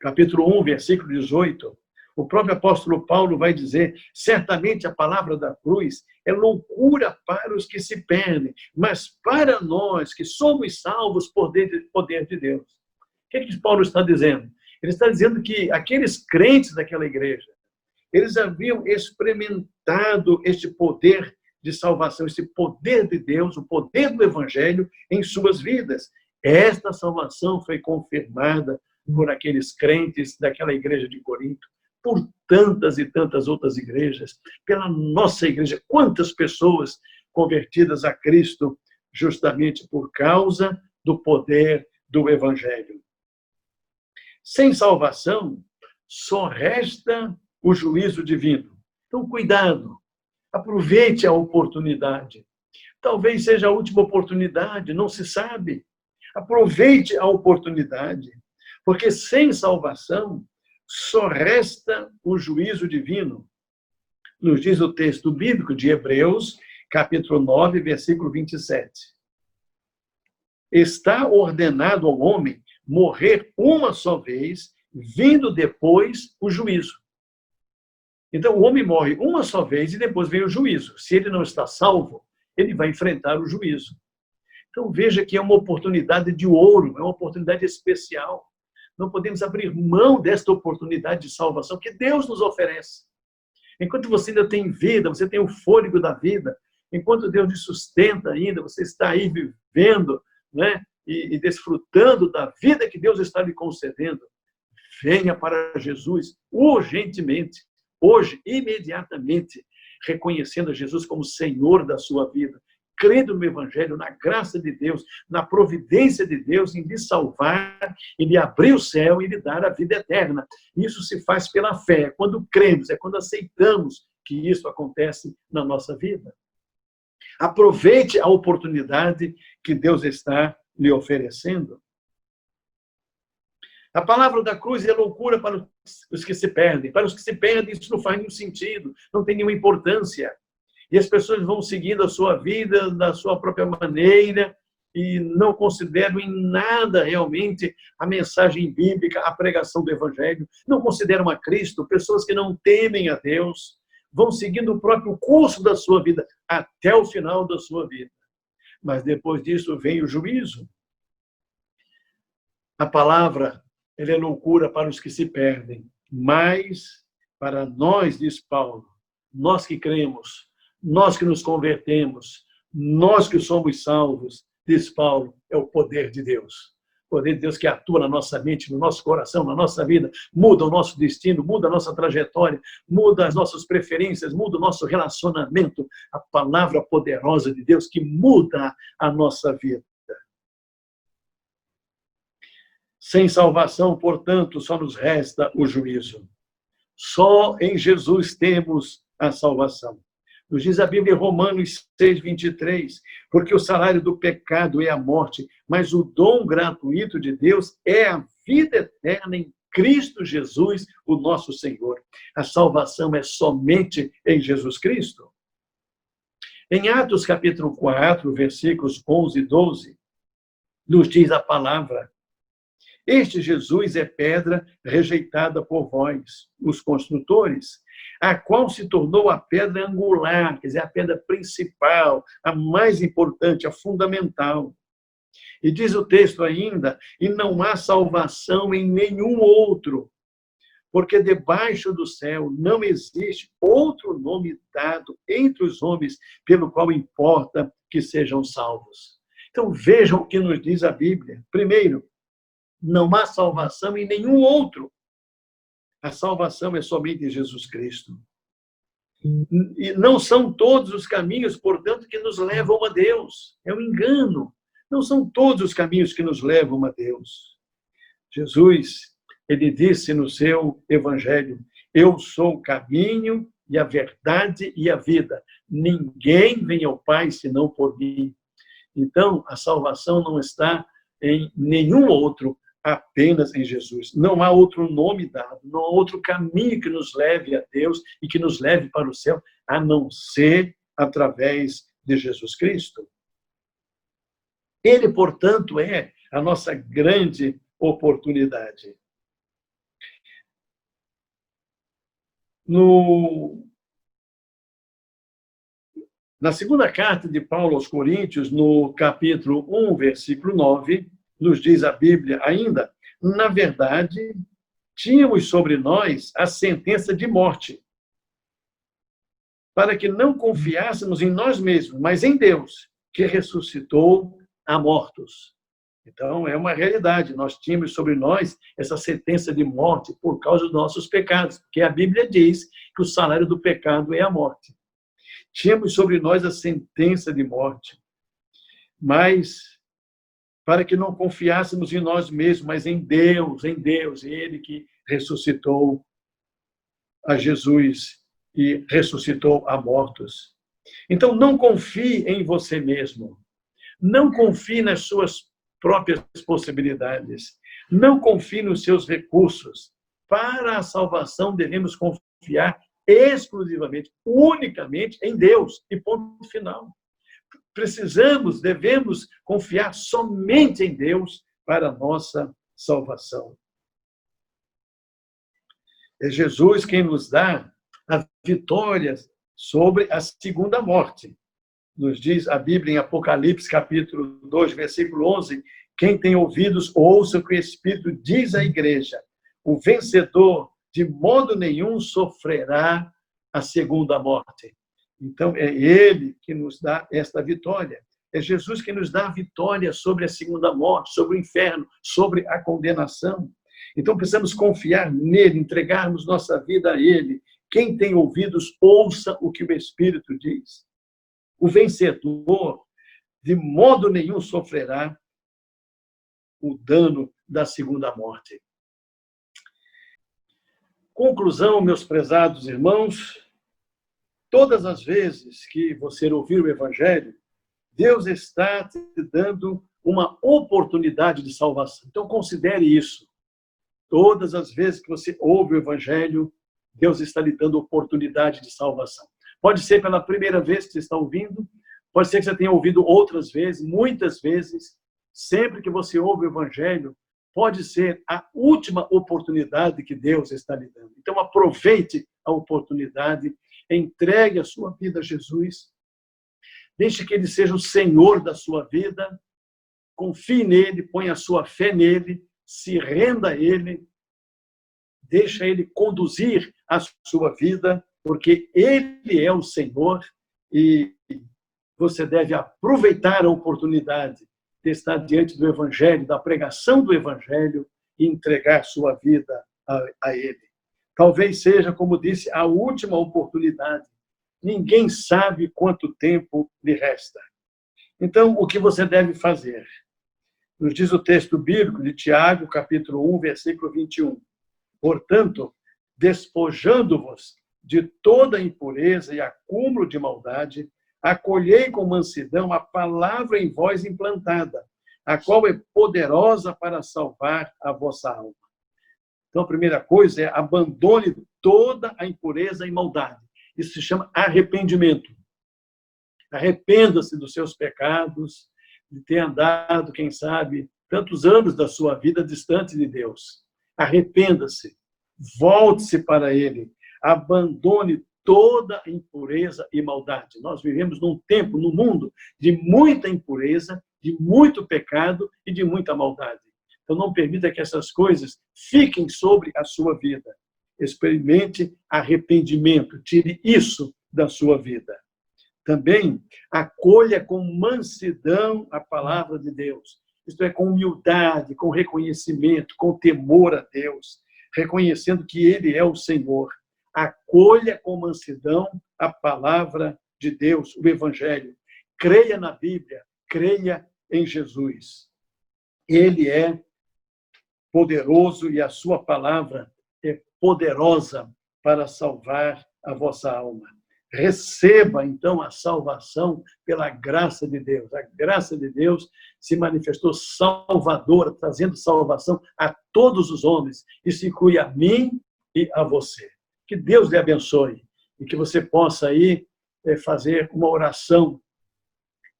capítulo 1, versículo 18, o próprio apóstolo Paulo vai dizer, certamente a palavra da cruz é loucura para os que se perdem, mas para nós que somos salvos por poder de Deus. O que é que Paulo está dizendo? Ele está dizendo que aqueles crentes daquela igreja, eles haviam experimentado este poder de salvação, esse poder de Deus, o poder do Evangelho em suas vidas. Esta salvação foi confirmada por aqueles crentes daquela igreja de Corinto, por tantas e tantas outras igrejas, pela nossa igreja. Quantas pessoas convertidas a Cristo justamente por causa do poder do Evangelho. Sem salvação, só resta o juízo divino. Então, cuidado, aproveite a oportunidade. Talvez seja a última oportunidade, não se sabe. Aproveite a oportunidade, porque sem salvação, só resta o juízo divino. Nos diz o texto bíblico de Hebreus, capítulo 9, versículo 27. Está ordenado ao homem morrer uma só vez, vindo depois o juízo. Então, o homem morre uma só vez e depois vem o juízo. Se ele não está salvo, ele vai enfrentar o juízo. Então, veja que é uma oportunidade de ouro, é uma oportunidade especial. Não podemos abrir mão desta oportunidade de salvação que Deus nos oferece. Enquanto você ainda tem vida, você tem o fôlego da vida, enquanto Deus te sustenta ainda, você está aí vivendo, né, e desfrutando da vida que Deus está lhe concedendo, venha para Jesus urgentemente, hoje, imediatamente, reconhecendo a Jesus como Senhor da sua vida, crendo no Evangelho, na graça de Deus, na providência de Deus em lhe salvar, em lhe abrir o céu e lhe dar a vida eterna. Isso se faz pela fé, é quando cremos, é quando aceitamos que isso acontece na nossa vida. Aproveite a oportunidade que Deus está lhe oferecendo. A palavra da cruz é loucura para os que se perdem. Para os que se perdem, isso não faz nenhum sentido, não tem nenhuma importância. E as pessoas vão seguindo a sua vida da sua própria maneira e não consideram em nada realmente a mensagem bíblica, a pregação do Evangelho. Não consideram a Cristo. Pessoas que não temem a Deus vão seguindo o próprio curso da sua vida até o final da sua vida. Mas depois disso vem o juízo. A palavra, ela é loucura para os que se perdem, mas para nós, diz Paulo, nós que cremos, nós que nos convertemos, nós que somos salvos, diz Paulo, é o poder de Deus. O poder de Deus que atua na nossa mente, no nosso coração, na nossa vida, muda o nosso destino, muda a nossa trajetória, muda as nossas preferências, muda o nosso relacionamento. A palavra poderosa de Deus que muda a nossa vida. Sem salvação, portanto, só nos resta o juízo. Só em Jesus temos a salvação. Nos diz a Bíblia em Romanos 6, 23, porque o salário do pecado é a morte, mas o dom gratuito de Deus é a vida eterna em Cristo Jesus, o nosso Senhor. A salvação é somente em Jesus Cristo. Em Atos capítulo 4, versículos 11 e 12, nos diz a palavra: este Jesus é pedra rejeitada por vós, os construtores, a qual se tornou a pedra angular, quer dizer, a pedra principal, a mais importante, a fundamental. E diz o texto ainda, e não há salvação em nenhum outro, porque debaixo do céu não existe outro nome dado entre os homens pelo qual importa que sejam salvos. Então vejam o que nos diz a Bíblia. Primeiro, não há salvação em nenhum outro. A salvação é somente em Jesus Cristo. E não são todos os caminhos, portanto, que nos levam a Deus. É um engano. Não são todos os caminhos que nos levam a Deus. Jesus, ele disse no seu Evangelho: eu sou o caminho e a verdade e a vida. Ninguém vem ao Pai senão por mim. Então, a salvação não está em nenhum outro, apenas em Jesus. Não há outro nome dado, não há outro caminho que nos leve a Deus e que nos leve para o céu, a não ser através de Jesus Cristo. Ele, portanto, é a nossa grande oportunidade. Na segunda carta de Paulo aos Coríntios, no capítulo 1, versículo 9, nos diz a Bíblia ainda: na verdade, tínhamos sobre nós a sentença de morte, para que não confiássemos em nós mesmos, mas em Deus, que ressuscitou a mortos. Então, é uma realidade. Nós tínhamos sobre nós essa sentença de morte por causa dos nossos pecados, porque a Bíblia diz que o salário do pecado é a morte. Tínhamos sobre nós a sentença de morte, mas para que não confiássemos em nós mesmos, mas em Deus, Ele que ressuscitou a Jesus e ressuscitou a mortos. Então, não confie em você mesmo. Não confie nas suas próprias possibilidades. Não confie nos seus recursos. para a salvação devemos confiar exclusivamente, unicamente em Deus, e ponto final. Devemos confiar somente em Deus para a nossa salvação. É Jesus quem nos dá a vitória sobre a segunda morte. Nos diz a Bíblia em Apocalipse, capítulo 2, versículo 11, quem tem ouvidos, ouça o que o Espírito diz à igreja. O vencedor, de modo nenhum, sofrerá a segunda morte. Então, é Ele que nos dá esta vitória. É Jesus que nos dá a vitória sobre a segunda morte, sobre o inferno, sobre a condenação. Então, precisamos confiar nele, entregarmos nossa vida a Ele. Quem tem ouvidos, ouça o que o Espírito diz. O vencedor, de modo nenhum, sofrerá o dano da segunda morte. Conclusão, meus prezados irmãos, todas as vezes que você ouvir o Evangelho, Deus está te dando uma oportunidade de salvação. Então, considere isso. Todas as vezes que você ouve o Evangelho, Deus está lhe dando oportunidade de salvação. Pode ser pela primeira vez que você está ouvindo, pode ser que você tenha ouvido outras vezes, muitas vezes. Sempre que você ouve o Evangelho, pode ser a última oportunidade que Deus está lhe dando. Então, aproveite a oportunidade, entregue a sua vida a Jesus, deixe que Ele seja o Senhor da sua vida, confie nele, ponha a sua fé nele, se renda a Ele, deixa Ele conduzir a sua vida, porque Ele é o Senhor e você deve aproveitar a oportunidade de estar diante do Evangelho, da pregação do Evangelho e entregar sua vida a Ele. Talvez seja, como disse, a última oportunidade. Ninguém sabe quanto tempo lhe resta. Então, o que você deve fazer? Nos diz o texto bíblico de Tiago, capítulo 1, versículo 21. Portanto, despojando-vos de toda impureza e acúmulo de maldade, acolhei com mansidão a palavra em vós implantada, a qual é poderosa para salvar a vossa alma. Então, a primeira coisa é abandone toda a impureza e maldade. Isso se chama arrependimento. Arrependa-se dos seus pecados, de ter andado, quem sabe, tantos anos da sua vida distante de Deus. Arrependa-se, volte-se para Ele, abandone toda impureza e maldade. Nós vivemos num tempo, num mundo, de muita impureza, de muito pecado e de muita maldade. Então, não permita que essas coisas fiquem sobre a sua vida. Experimente arrependimento, tire isso da sua vida. Também, acolha com mansidão a palavra de Deus. Isto é, com humildade, com reconhecimento, com temor a Deus, reconhecendo que Ele é o Senhor. Acolha com mansidão a palavra de Deus, o Evangelho. Creia na Bíblia, creia em Jesus. Ele é poderoso e a sua palavra é poderosa para salvar a vossa alma. Receba, então, a salvação pela graça de Deus. A graça de Deus se manifestou salvadora, trazendo salvação a todos os homens. Isso inclui a mim e a você. Que Deus lhe abençoe e que você possa aí fazer uma oração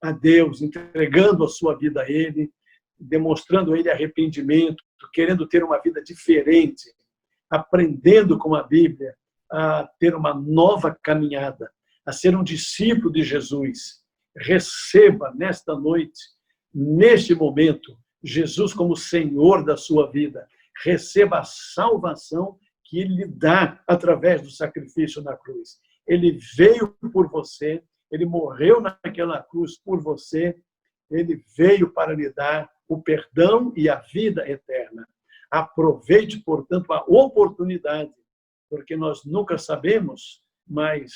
a Deus, entregando a sua vida a Ele, demonstrando a Ele arrependimento, querendo ter uma vida diferente, aprendendo com a Bíblia a ter uma nova caminhada, a ser um discípulo de Jesus. Receba nesta noite, neste momento, Jesus como Senhor da sua vida. Receba a salvação que Ele lhe dá através do sacrifício na cruz. Ele veio por você, Ele morreu naquela cruz por você, Ele veio para lhe dar o perdão e a vida eterna. Aproveite, portanto, a oportunidade, porque nós nunca sabemos, mas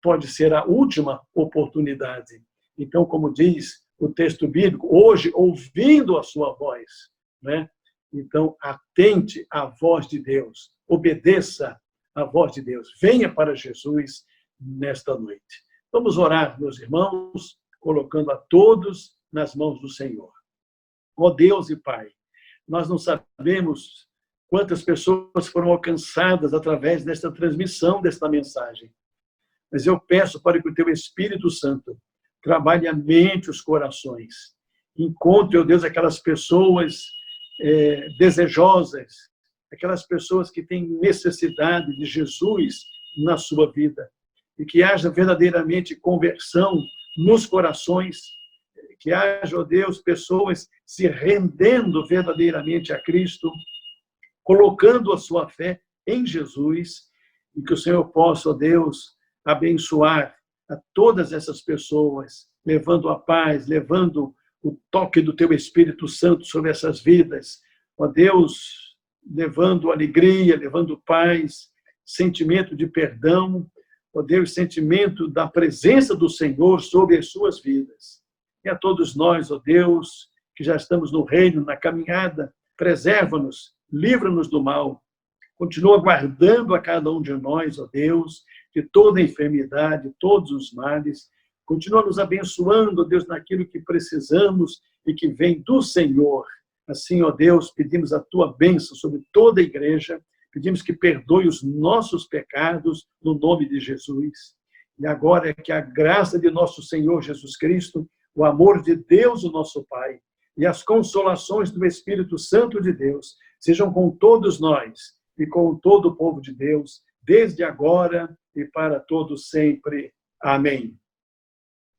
pode ser a última oportunidade. Então, como diz o texto bíblico, hoje, ouvindo a sua voz, né? Então, atente à voz de Deus, obedeça à voz de Deus. Venha para Jesus nesta noite. Vamos orar, meus irmãos, colocando a todos nas mãos do Senhor. Ó Deus e Pai, nós não sabemos quantas pessoas foram alcançadas através desta transmissão, desta mensagem. Mas eu peço para que o Teu Espírito Santo trabalhe a mente, os corações. Encontre, ó Deus, aquelas pessoas desejosas, aquelas pessoas que têm necessidade de Jesus na sua vida. E que haja verdadeiramente conversão nos corações, que haja, ó Deus, pessoas se rendendo verdadeiramente a Cristo, colocando a sua fé em Jesus, e que o Senhor possa, ó Deus, abençoar a todas essas pessoas, levando a paz, levando o toque do Teu Espírito Santo sobre essas vidas. Ó Deus, levando alegria, levando paz, sentimento de perdão, ó Deus, sentimento da presença do Senhor sobre as suas vidas. E a todos nós, ó Deus, que já estamos no reino, na caminhada, preserva-nos, livra-nos do mal. Continua guardando a cada um de nós, ó Deus, de toda enfermidade, todos os males. Continua nos abençoando, ó Deus, naquilo que precisamos e que vem do Senhor. Assim, ó Deus, pedimos a Tua bênção sobre toda a igreja, pedimos que perdoe os nossos pecados no nome de Jesus. E agora é que a graça de nosso Senhor Jesus Cristo, o amor de Deus, o nosso Pai, e as consolações do Espírito Santo de Deus sejam com todos nós e com todo o povo de Deus, desde agora e para todos sempre. Amém.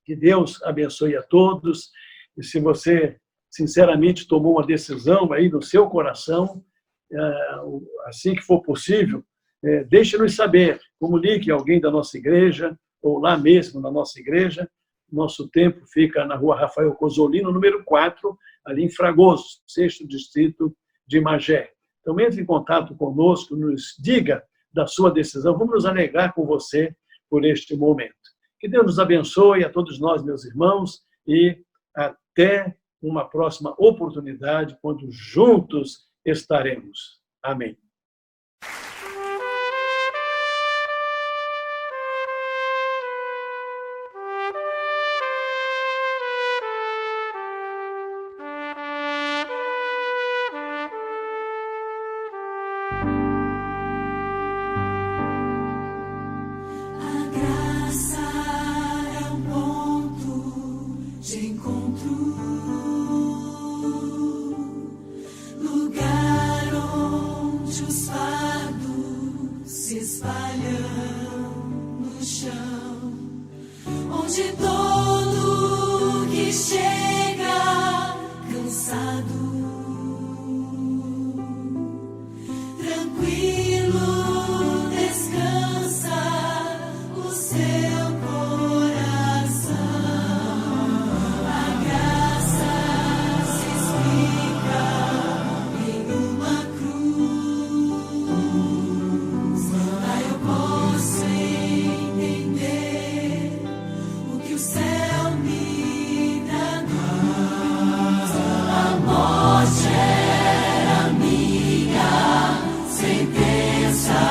Que Deus abençoe a todos. E se você, sinceramente, tomou uma decisão aí no seu coração, assim que for possível, deixe-nos saber. Comunique alguém da nossa igreja, ou lá mesmo na nossa igreja. Nosso templo fica na rua Rafael Cosolino, número 4, ali em Fragoso, 6º distrito de Magé. Então, entre em contato conosco, nos diga da sua decisão. Vamos nos alegrar com você por este momento. Que Deus nos abençoe a todos nós, meus irmãos, e até uma próxima oportunidade, quando juntos estaremos. Amém. Onde todo que chega cansado, tranquilo descansa o seu coração. A graça se explica em uma cruz. Aí eu posso entender o que o céu me traduz. A morte era minha sentença,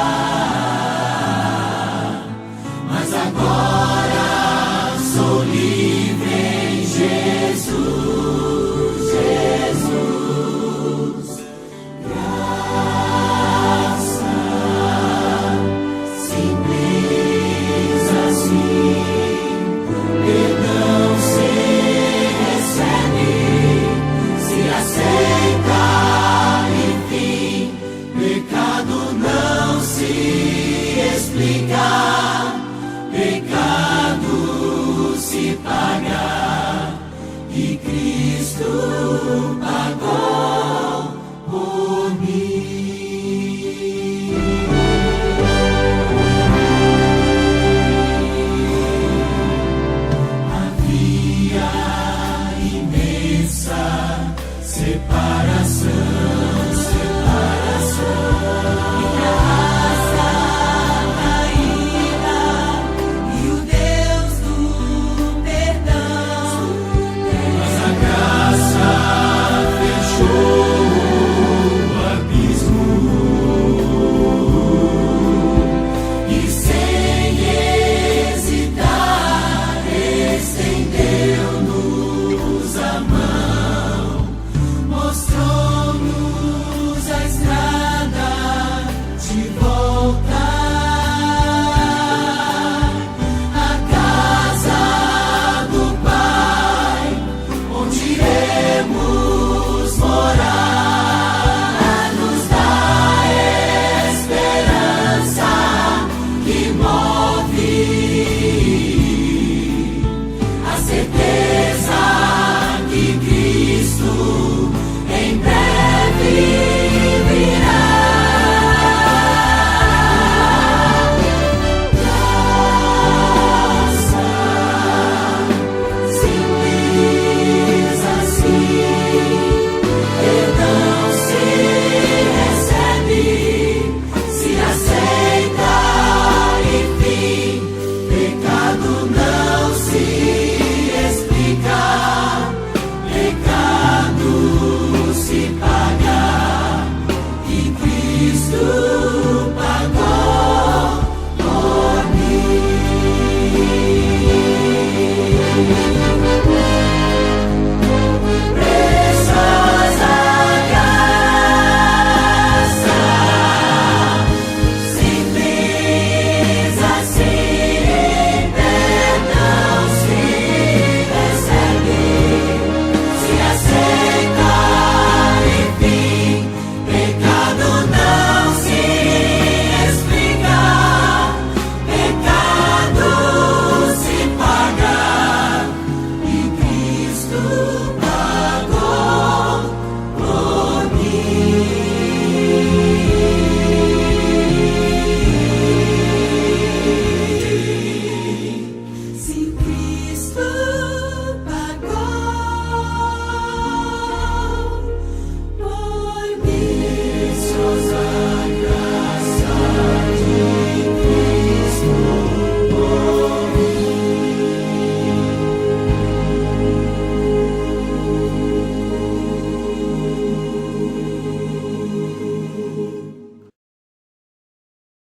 mas agora sou livre em Jesus. Jesus, graça simples assim. Perdão se recebe, se aceita, enfim. Pecado não se explica, pecado se paga, e Cristo pagou por mim. Havia imensa separação.